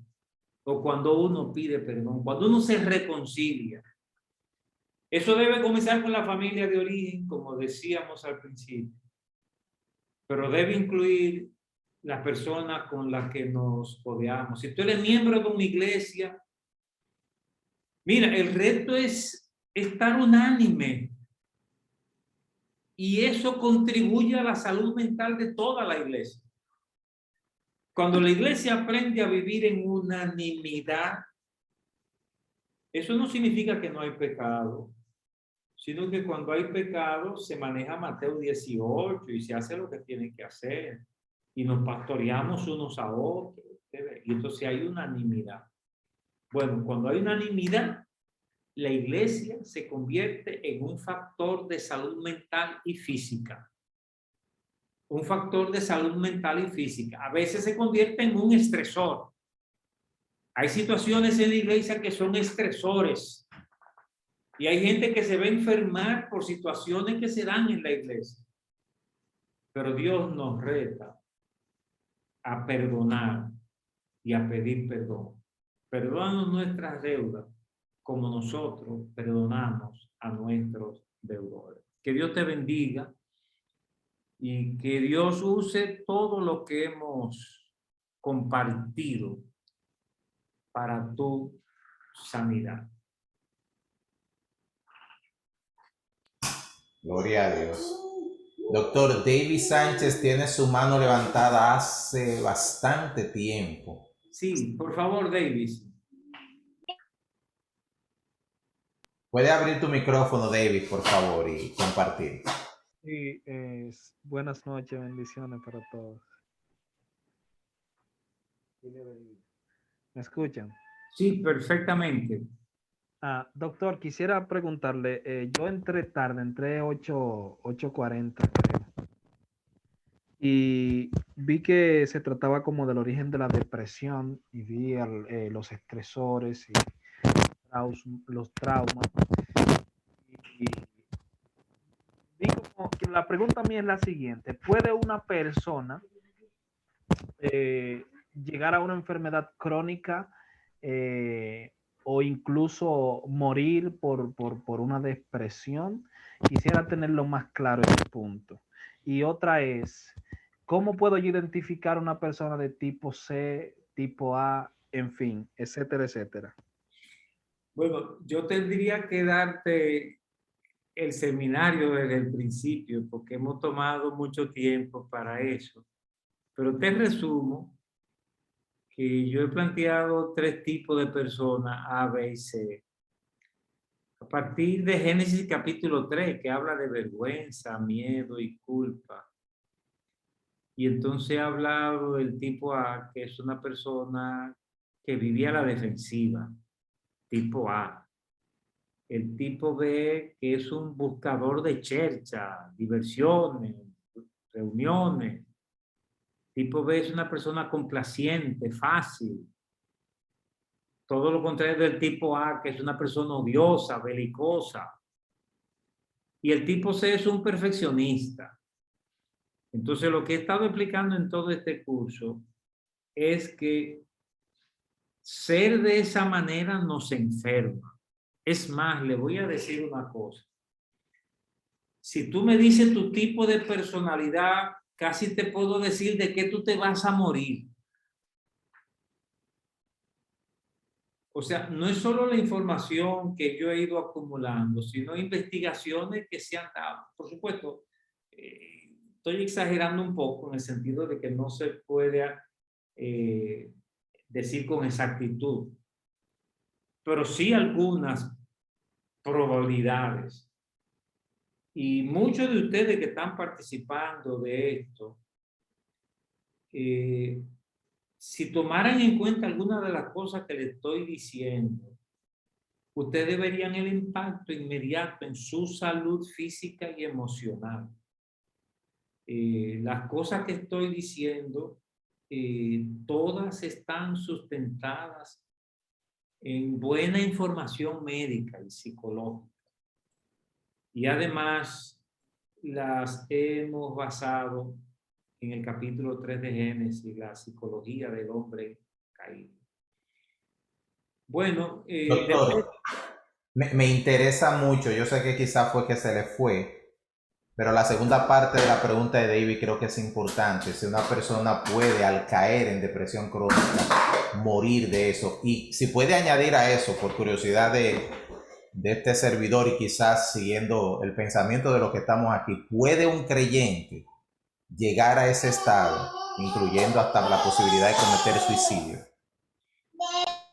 o cuando uno pide perdón, cuando uno se reconcilia. Eso debe comenzar con la familia de origen, como decíamos al principio, pero debe incluir las personas con las que nos rodeamos. Si tú eres miembro de una iglesia, mira, el reto es estar unánime. Y eso contribuye a la salud mental de toda la iglesia. Cuando la iglesia aprende a vivir en unanimidad, eso no significa que no hay pecado, sino que cuando hay pecado se maneja Mateo 18 y se hace lo que tiene que hacer. Y nos pastoreamos unos a otros. Y entonces hay unanimidad. Bueno, cuando hay unanimidad, la iglesia se convierte en un factor de salud mental y física. un factor de salud mental y física. A veces se convierte en un estresor. Hay situaciones en la iglesia que son estresores. Y hay gente que se va a enfermar por situaciones que se dan en la iglesia. Pero Dios nos reta a perdonar y a pedir perdón. Perdónanos nuestras deudas como nosotros perdonamos a nuestros deudores. Que Dios te bendiga y que Dios use todo lo que hemos compartido para tu sanidad. Gloria a Dios. Doctor, David Sánchez tiene su mano levantada hace bastante tiempo. Sí, por favor, Davis. Puede abrir tu micrófono, David, por favor, y compartir. Sí, buenas noches, bendiciones para todos. ¿Me escuchan? Sí, perfectamente. Doctor, quisiera preguntarle, yo entré tarde, entré 8:40 creo, y vi que se trataba como del origen de la depresión y vi los estresores y los traumas. Y vi como que la pregunta mía es la siguiente: ¿puede una persona llegar a una enfermedad crónica o incluso morir por una depresión? Quisiera tenerlo más claro ese punto. Y otra es, ¿cómo puedo yo identificar una persona de tipo C, tipo A, en fin, etcétera, etcétera? Bueno, yo tendría que darte el seminario desde el principio porque hemos tomado mucho tiempo para eso. Pero te resumo que yo he planteado 3 tipos de personas, A, B y C. A partir de Génesis capítulo 3, que habla de vergüenza, miedo y culpa. Y entonces he hablado del tipo A, que es una persona que vivía a la defensiva, tipo A. El tipo B, que es un buscador de chercha, diversiones, reuniones. Tipo B es una persona complaciente, fácil. Todo lo contrario del tipo A, que es una persona odiosa, belicosa. Y el tipo C es un perfeccionista. Entonces, lo que he estado explicando en todo este curso es que ser de esa manera nos enferma. Es más, le voy a decir una cosa. Si tú me dices tu tipo de personalidad, casi te puedo decir de qué tú te vas a morir. O sea, no es solo la información que yo he ido acumulando, sino investigaciones que se han dado. Por supuesto, estoy exagerando un poco en el sentido de que no se puede decir con exactitud, pero sí algunas probabilidades. Y muchos de ustedes que están participando de esto, si tomaran en cuenta algunas de las cosas que les estoy diciendo, ustedes verían el impacto inmediato en su salud física y emocional. Las cosas que estoy diciendo, todas están sustentadas en buena información médica y psicológica. Y además las hemos basado en el capítulo 3 de Génesis, la psicología del hombre caído. Bueno, Doctor, me interesa mucho, yo sé que quizá fue que se le fue, pero la segunda parte de la pregunta de David creo que es importante. Si una persona puede, al caer en depresión crónica, morir de eso, y si puede añadir a eso, por curiosidad de este servidor y quizás siguiendo el pensamiento de los que estamos aquí, ¿puede un creyente llegar a ese estado, incluyendo hasta la posibilidad de cometer suicidio?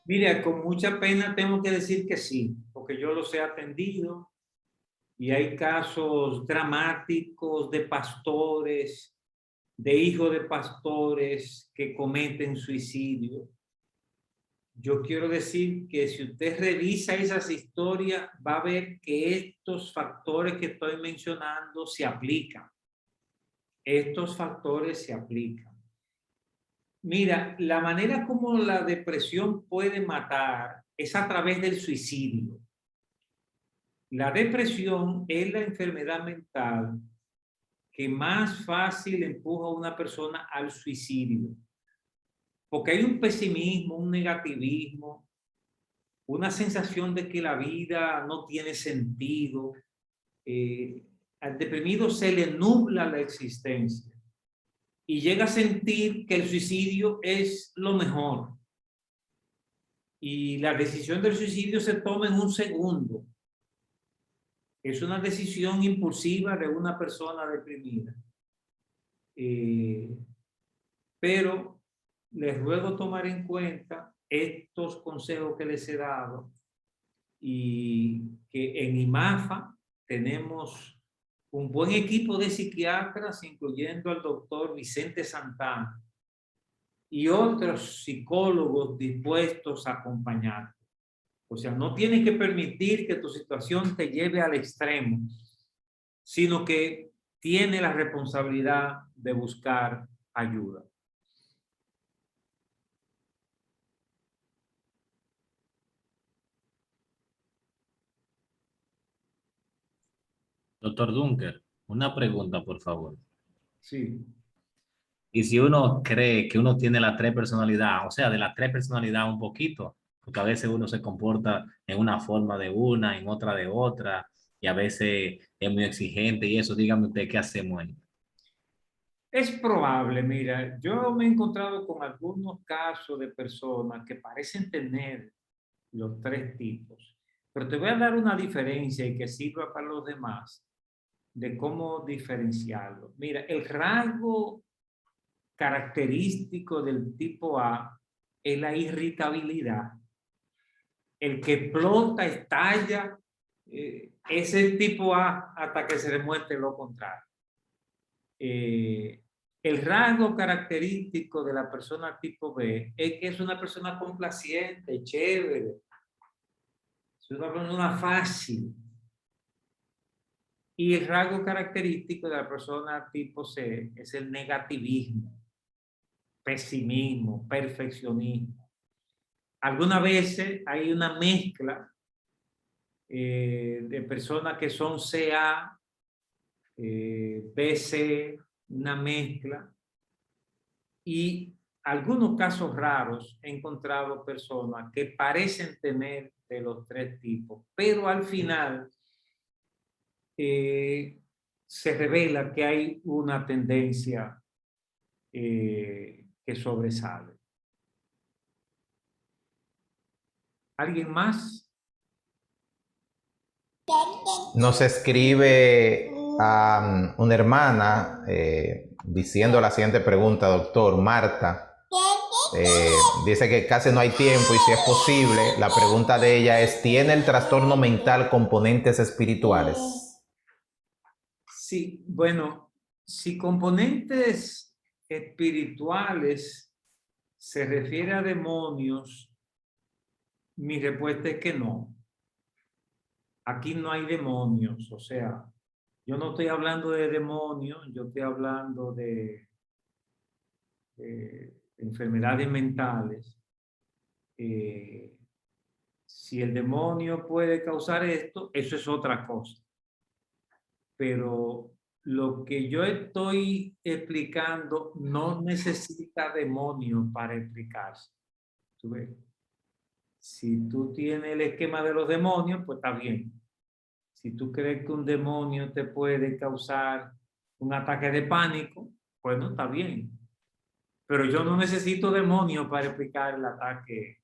Mira, con mucha pena tengo que decir que sí, porque yo los he atendido y hay casos dramáticos de pastores, de hijos de pastores que cometen suicidio. Yo quiero decir que si usted revisa esas historias, va a ver que estos factores que estoy mencionando se aplican. estos factores se aplican. Mira, la manera como la depresión puede matar es a través del suicidio. La depresión es la enfermedad mental que más fácil empuja a una persona al suicidio. Porque hay un pesimismo, un negativismo, una sensación de que la vida no tiene sentido. Al deprimido se le nubla la existencia y llega a sentir que el suicidio es lo mejor. Y la decisión del suicidio se toma en un segundo. Es una decisión impulsiva de una persona deprimida. Pero les ruego tomar en cuenta estos consejos que les he dado y que en IMAFA tenemos un buen equipo de psiquiatras, incluyendo al doctor Vicente Santana y otros psicólogos dispuestos a acompañarte. O sea, no tienes que permitir que tu situación te lleve al extremo, sino que tiene la responsabilidad de buscar ayuda. Doctor Dunker, una pregunta, por favor. Sí. Y si uno cree que uno tiene las tres personalidades, o sea, de las tres personalidades un poquito, porque a veces uno se comporta en una forma de una, en otra de otra, y a veces es muy exigente y eso, dígame usted, ¿qué hacemos ahí? Es probable, mira, yo me he encontrado con algunos casos de personas que parecen tener los tres tipos, pero te voy a dar una diferencia y que sirva para los demás de cómo diferenciarlo. Mira, el rasgo característico del tipo A es la irritabilidad. El que explota, estalla, es el tipo A hasta que se demuestre lo contrario. El rasgo característico de la persona tipo B es que es una persona complaciente, chévere, es una persona fácil. Y el rasgo característico de la persona tipo C es el negativismo, pesimismo, perfeccionismo. Algunas veces hay una mezcla de personas que son CA, BC, una mezcla. Y algunos casos raros he encontrado personas que parecen tener de los tres tipos, pero al final se revela que hay una tendencia que sobresale. ¿Alguien más? Nos escribe una hermana diciendo la siguiente pregunta, doctor, Marta. Dice que casi no hay tiempo y si es posible, la pregunta de ella es, ¿tiene el trastorno mental componentes espirituales? Sí, bueno, si componentes espirituales se refiere a demonios, mi respuesta es que no. Aquí no hay demonios, o sea, yo no estoy hablando de demonios, yo estoy hablando de enfermedades mentales. Si el demonio puede causar esto, eso es otra cosa. Pero lo que yo estoy explicando no necesita demonio para explicarse. ¿Tú ves? Si tú tienes el esquema de los demonios, pues está bien. Si tú crees que un demonio te puede causar un ataque de pánico, pues no está bien. Pero yo no necesito demonio para explicar el ataque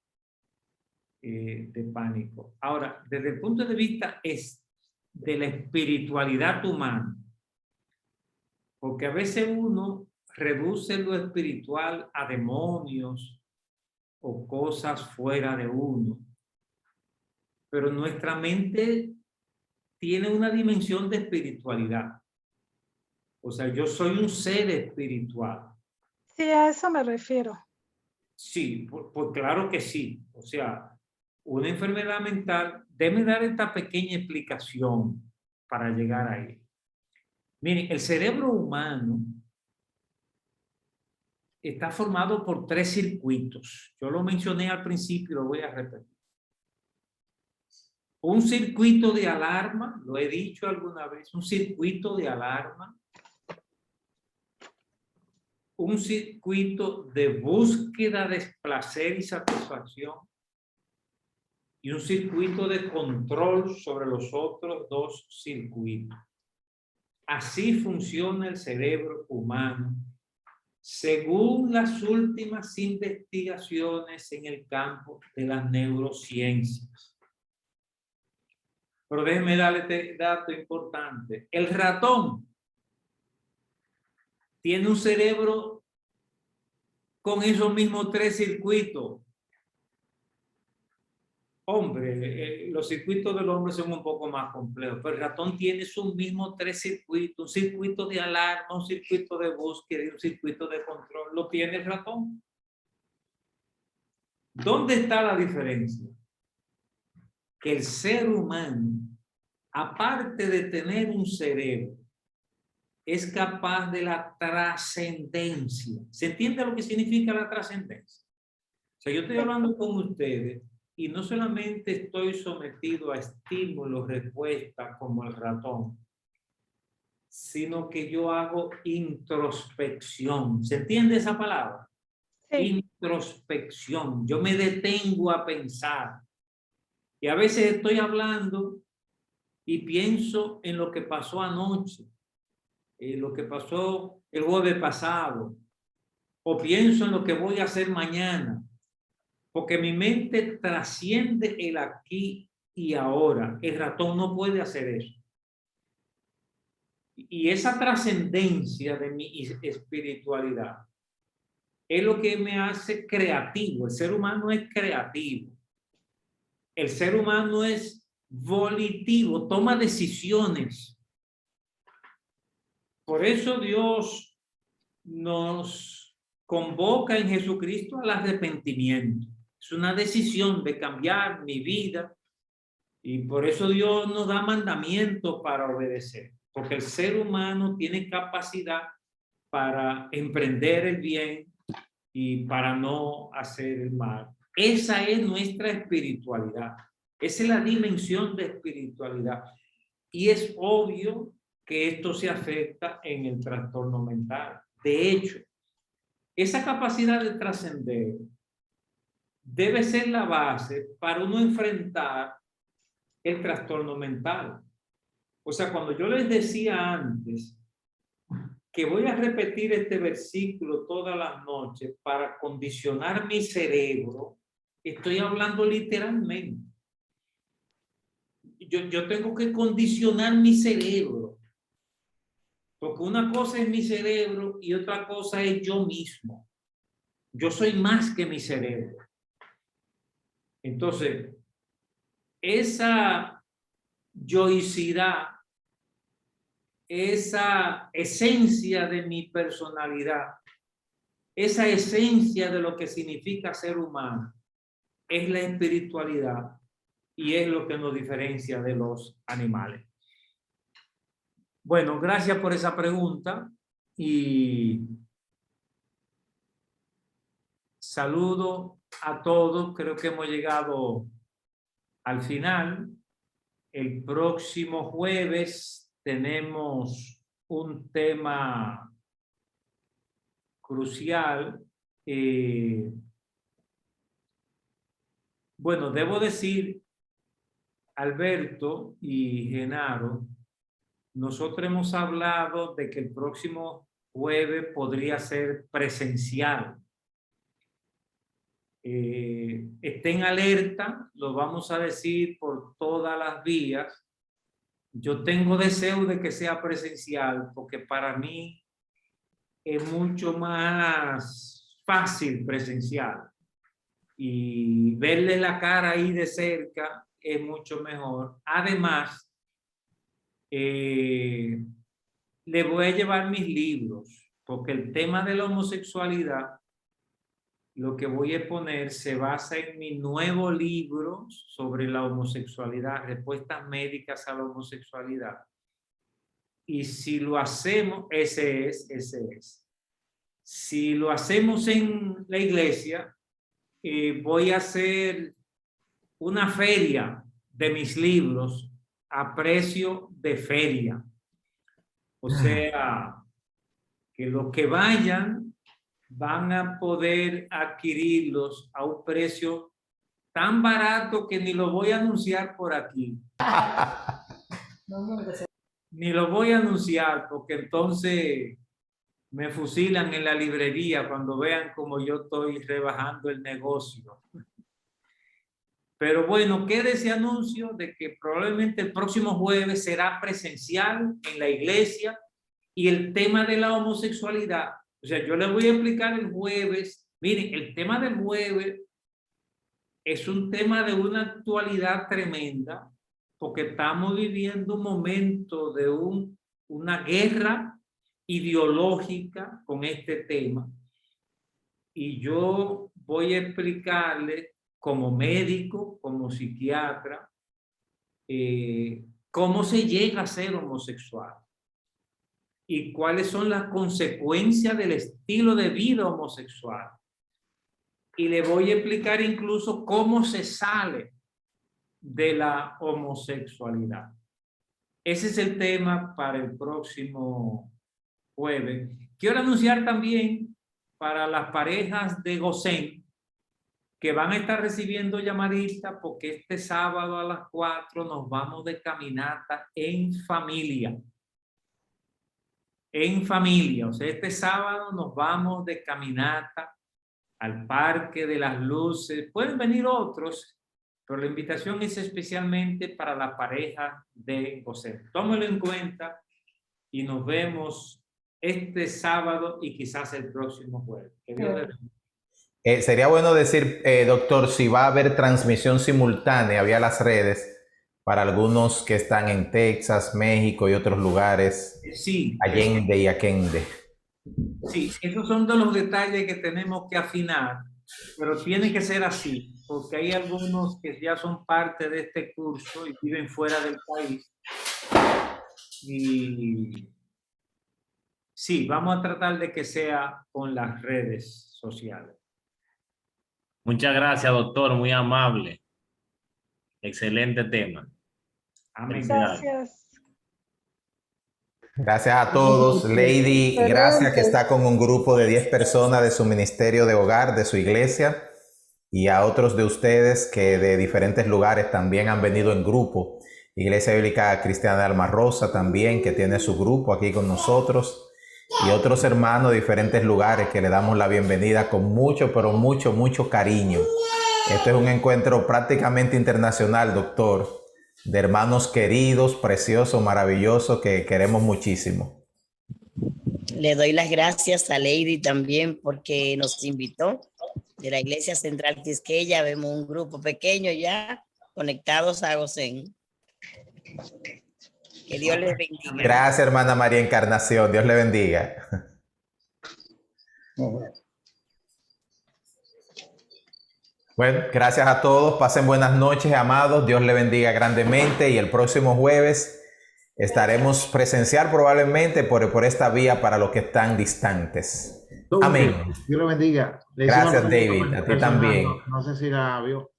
de pánico. Ahora, desde el punto de vista de la espiritualidad humana, porque a veces uno reduce lo espiritual a demonios o cosas fuera de uno, pero nuestra mente tiene una dimensión de espiritualidad. O sea, yo soy un ser espiritual. Sí, a eso me refiero. Sí, pues claro que sí. O sea, una enfermedad mental, déme dar esta pequeña explicación para llegar ahí. Miren, el cerebro humano está formado por 3 circuitos. Yo lo mencioné al principio y lo voy a repetir. Un circuito de alarma, lo he dicho alguna vez, un circuito de alarma. Un circuito de búsqueda de placer y satisfacción. Y un circuito de control sobre los otros 2 circuitos. Así funciona el cerebro humano, según las últimas investigaciones en el campo de las neurociencias. Pero déjenme darle este dato importante. El ratón tiene un cerebro con esos mismos 3 circuitos. Hombre, los circuitos del hombre son un poco más complejos, pero el ratón tiene sus mismos 3 circuitos, un circuito de alarma, un circuito de búsqueda y un circuito de control. Lo tiene el ratón. ¿Dónde está la diferencia? Que el ser humano, aparte de tener un cerebro, es capaz de la trascendencia. ¿Se entiende lo que significa la trascendencia? O sea, yo estoy hablando con ustedes y no solamente estoy sometido a estímulos, respuestas como el ratón, sino que yo hago introspección. ¿Se entiende esa palabra? Sí. Introspección. Yo me detengo a pensar. Y a veces estoy hablando y pienso en lo que pasó anoche, lo que pasó el jueves pasado, o pienso en lo que voy a hacer mañana. Porque mi mente trasciende el aquí y ahora. El ratón no puede hacer eso. Y esa trascendencia de mi espiritualidad es lo que me hace creativo. El ser humano es creativo. El ser humano es volitivo, toma decisiones. Por eso Dios nos convoca en Jesucristo al arrepentimiento. Es una decisión de cambiar mi vida y por eso Dios nos da mandamientos para obedecer, porque el ser humano tiene capacidad para emprender el bien y para no hacer el mal. Esa es nuestra espiritualidad, esa es la dimensión de espiritualidad y es obvio que esto se afecta en el trastorno mental. De hecho, esa capacidad de trascender debe ser la base para uno enfrentar el trastorno mental. O sea, cuando yo les decía antes que voy a repetir este versículo todas las noches para condicionar mi cerebro, estoy hablando literalmente. Yo tengo que condicionar mi cerebro. Porque una cosa es mi cerebro y otra cosa es yo mismo. Yo soy más que mi cerebro. Entonces, esa yoicidad, esa esencia de mi personalidad, esa esencia de lo que significa ser humano, es la espiritualidad y es lo que nos diferencia de los animales. Bueno, gracias por esa pregunta y saludo a todos. Creo que hemos llegado al final. El próximo jueves tenemos un tema crucial. Bueno, debo decir, Alberto y Genaro, nosotros hemos hablado de que el próximo jueves podría ser presencial. Estén alerta, lo vamos a decir por todas las vías. Yo tengo deseo de que sea presencial porque para mí es mucho más fácil presencial y verle la cara ahí de cerca es mucho mejor. Además, le voy a llevar mis libros porque el tema de la homosexualidad, lo que voy a poner se basa en mi nuevo libro sobre la homosexualidad, respuestas médicas a la homosexualidad. Y si lo hacemos, ese es. Si lo hacemos en la iglesia, voy a hacer una feria de mis libros a precio de feria. O sea, que los que vayan van a poder adquirirlos a un precio tan barato que ni lo voy a anunciar por aquí. Ni lo voy a anunciar porque entonces me fusilan en la librería cuando vean como yo estoy rebajando el negocio. Pero bueno, queda ese anuncio de que probablemente el próximo jueves será presencial en la iglesia y el tema de la homosexualidad. O sea, yo les voy a explicar el jueves. Miren, el tema del jueves es un tema de una actualidad tremenda porque estamos viviendo un momento de una guerra ideológica con este tema. Y yo voy a explicarle como médico, como psiquiatra, cómo se llega a ser homosexual y cuáles son las consecuencias del estilo de vida homosexual. Y le voy a explicar incluso cómo se sale de la homosexualidad. Ese es el tema para el próximo jueves. Quiero anunciar también para las parejas de Gosén que van a estar recibiendo llamaditas porque este sábado a las 4 nos vamos de caminata en familia. En familia, o sea, este sábado nos vamos de caminata al Parque de las Luces. Pueden venir otros, pero la invitación es especialmente para la pareja de José. Tómelo en cuenta y nos vemos este sábado y quizás el próximo jueves. Que Dios le bendiga. Sería bueno decir, doctor, si va a haber transmisión simultánea vía las redes para algunos que están en Texas, México y otros lugares, Sí, Allende y Aquende. sí, esos son de los detalles que tenemos que afinar, pero tiene que ser así, porque hay algunos que ya son parte de este curso y viven fuera del país. Y sí, vamos a tratar de que sea con las redes sociales. Muchas gracias, doctor, muy amable. Excelente tema. Amén. Felicidades. Gracias. Gracias a todos. Lady, gracias que está con un grupo de 10 personas de su ministerio de hogar, de su iglesia, y a otros de ustedes que de diferentes lugares también han venido en grupo. Iglesia Bíblica Cristiana de Alma Rosa también, que tiene su grupo aquí con nosotros, y otros hermanos de diferentes lugares que le damos la bienvenida con mucho, pero mucho, mucho cariño. Este es un encuentro prácticamente internacional, doctor, de hermanos queridos, preciosos, maravillosos, que queremos muchísimo. Le doy las gracias a Lady también porque nos invitó de la Iglesia Central Quisqueya. Vemos un grupo pequeño ya conectados a Gosén. Que Dios les bendiga. Gracias, hermana María Encarnación. Dios le bendiga. Bueno, gracias a todos. Pasen buenas noches, amados. Dios le bendiga grandemente. Y el próximo jueves estaremos presencial probablemente por esta vía para los que están distantes. Amén. Dios lo bendiga. Gracias, David. A ti también. No sé si la vio.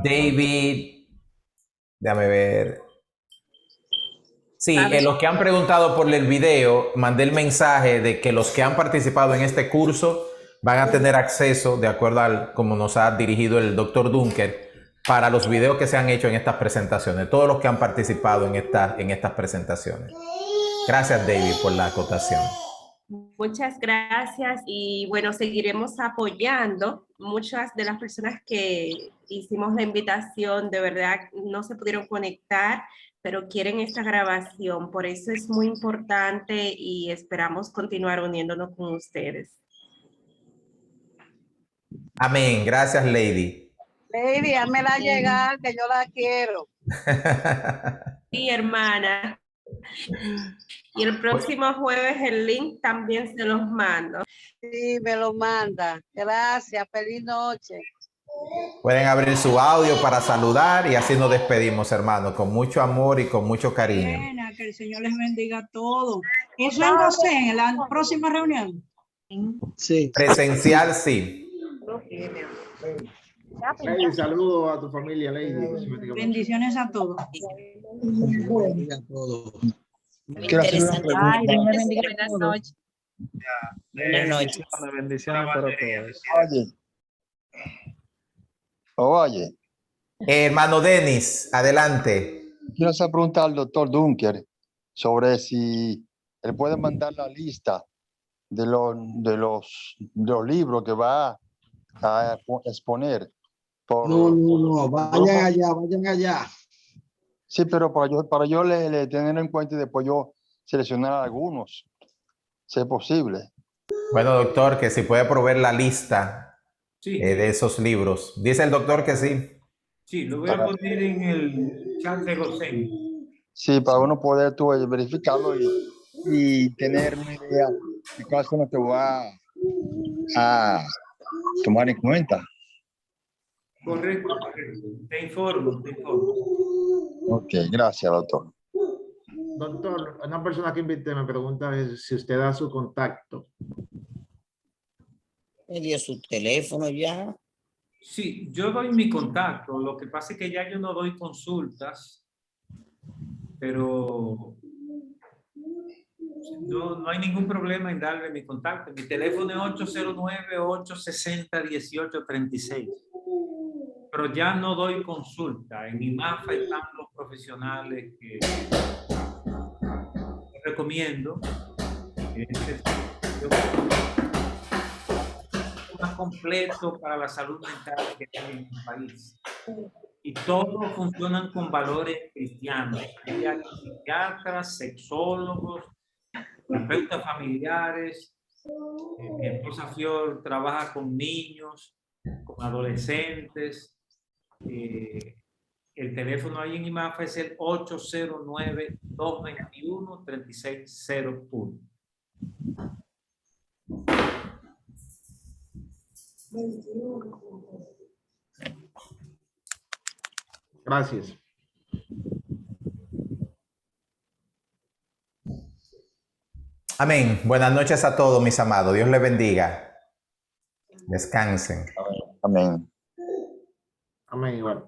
David, déjame ver. Sí, los que han preguntado por el video, mandé el mensaje de que los que han participado en este curso van a tener acceso, de acuerdo a como nos ha dirigido el doctor Dunker, para los videos que se han hecho en estas presentaciones, todos los que han participado en estas presentaciones. Gracias, David, por la acotación. Muchas gracias y bueno, seguiremos apoyando. Muchas de las personas que hicimos la invitación de verdad no se pudieron conectar, pero quieren esta grabación. Por eso es muy importante y esperamos continuar uniéndonos con ustedes. Amén. Gracias, Lady. Lady, házmela llegar, que yo la quiero. Sí, hermana. Y el próximo jueves el link también se los mando. Sí, me lo manda. Gracias, feliz noche. Pueden abrir su audio para saludar y así nos despedimos, hermanos, con mucho amor y con mucho cariño. que el Señor les bendiga a todos. Eso en Gosén, en la próxima reunión. Sí. Presencial, sí. Lady, saludo a tu familia, Lady. Dios te bendiga mucho. Bendiciones a todos. Bendiga a todos. Quiero hacer una pregunta. Ay, Dios me bendiga. Buenas noches. Buenas noches. Bendiciones para todos. Oye, Hermano Denis, adelante. quiero hacer pregunta al doctor Dunker sobre si él puede mandar la lista de los libros que va a exponer. No, vayan allá. Sí, pero para yo le tenerlo en cuenta y después yo seleccionar algunos, si es posible. Bueno, doctor, que si puede proveer la lista Sí, de esos libros. Dice el doctor que sí. sí, lo voy a poner en el chat de Gosén. Sí, para uno poder verificarlo y tener una idea de cuáles son los que va a tomar en cuenta. Correcto, correcto. Te informo, te informo. Ok, gracias, doctor. Doctor, una persona que invité me pregunta si usted da su contacto. Me dio su teléfono ya. Sí, yo doy mi contacto. Lo que pasa es que ya yo no doy consultas, pero no hay ningún problema en darle mi contacto. Mi teléfono es 809-860-1836. Pero ya no doy consulta. En IMAFA están los profesionales que recomiendo. Más completo para la salud mental que hay en el país. Y todos funcionan con valores cristianos. Hay psiquiatras, sexólogos, terapeutas familiares. Mi esposa Fior trabaja con niños, con adolescentes. El teléfono ahí en IMAFA es el 809-221-3601. Gracias. Amén. Buenas noches a todos, mis amados. Dios les bendiga. Descansen. Amén. Amén, igual.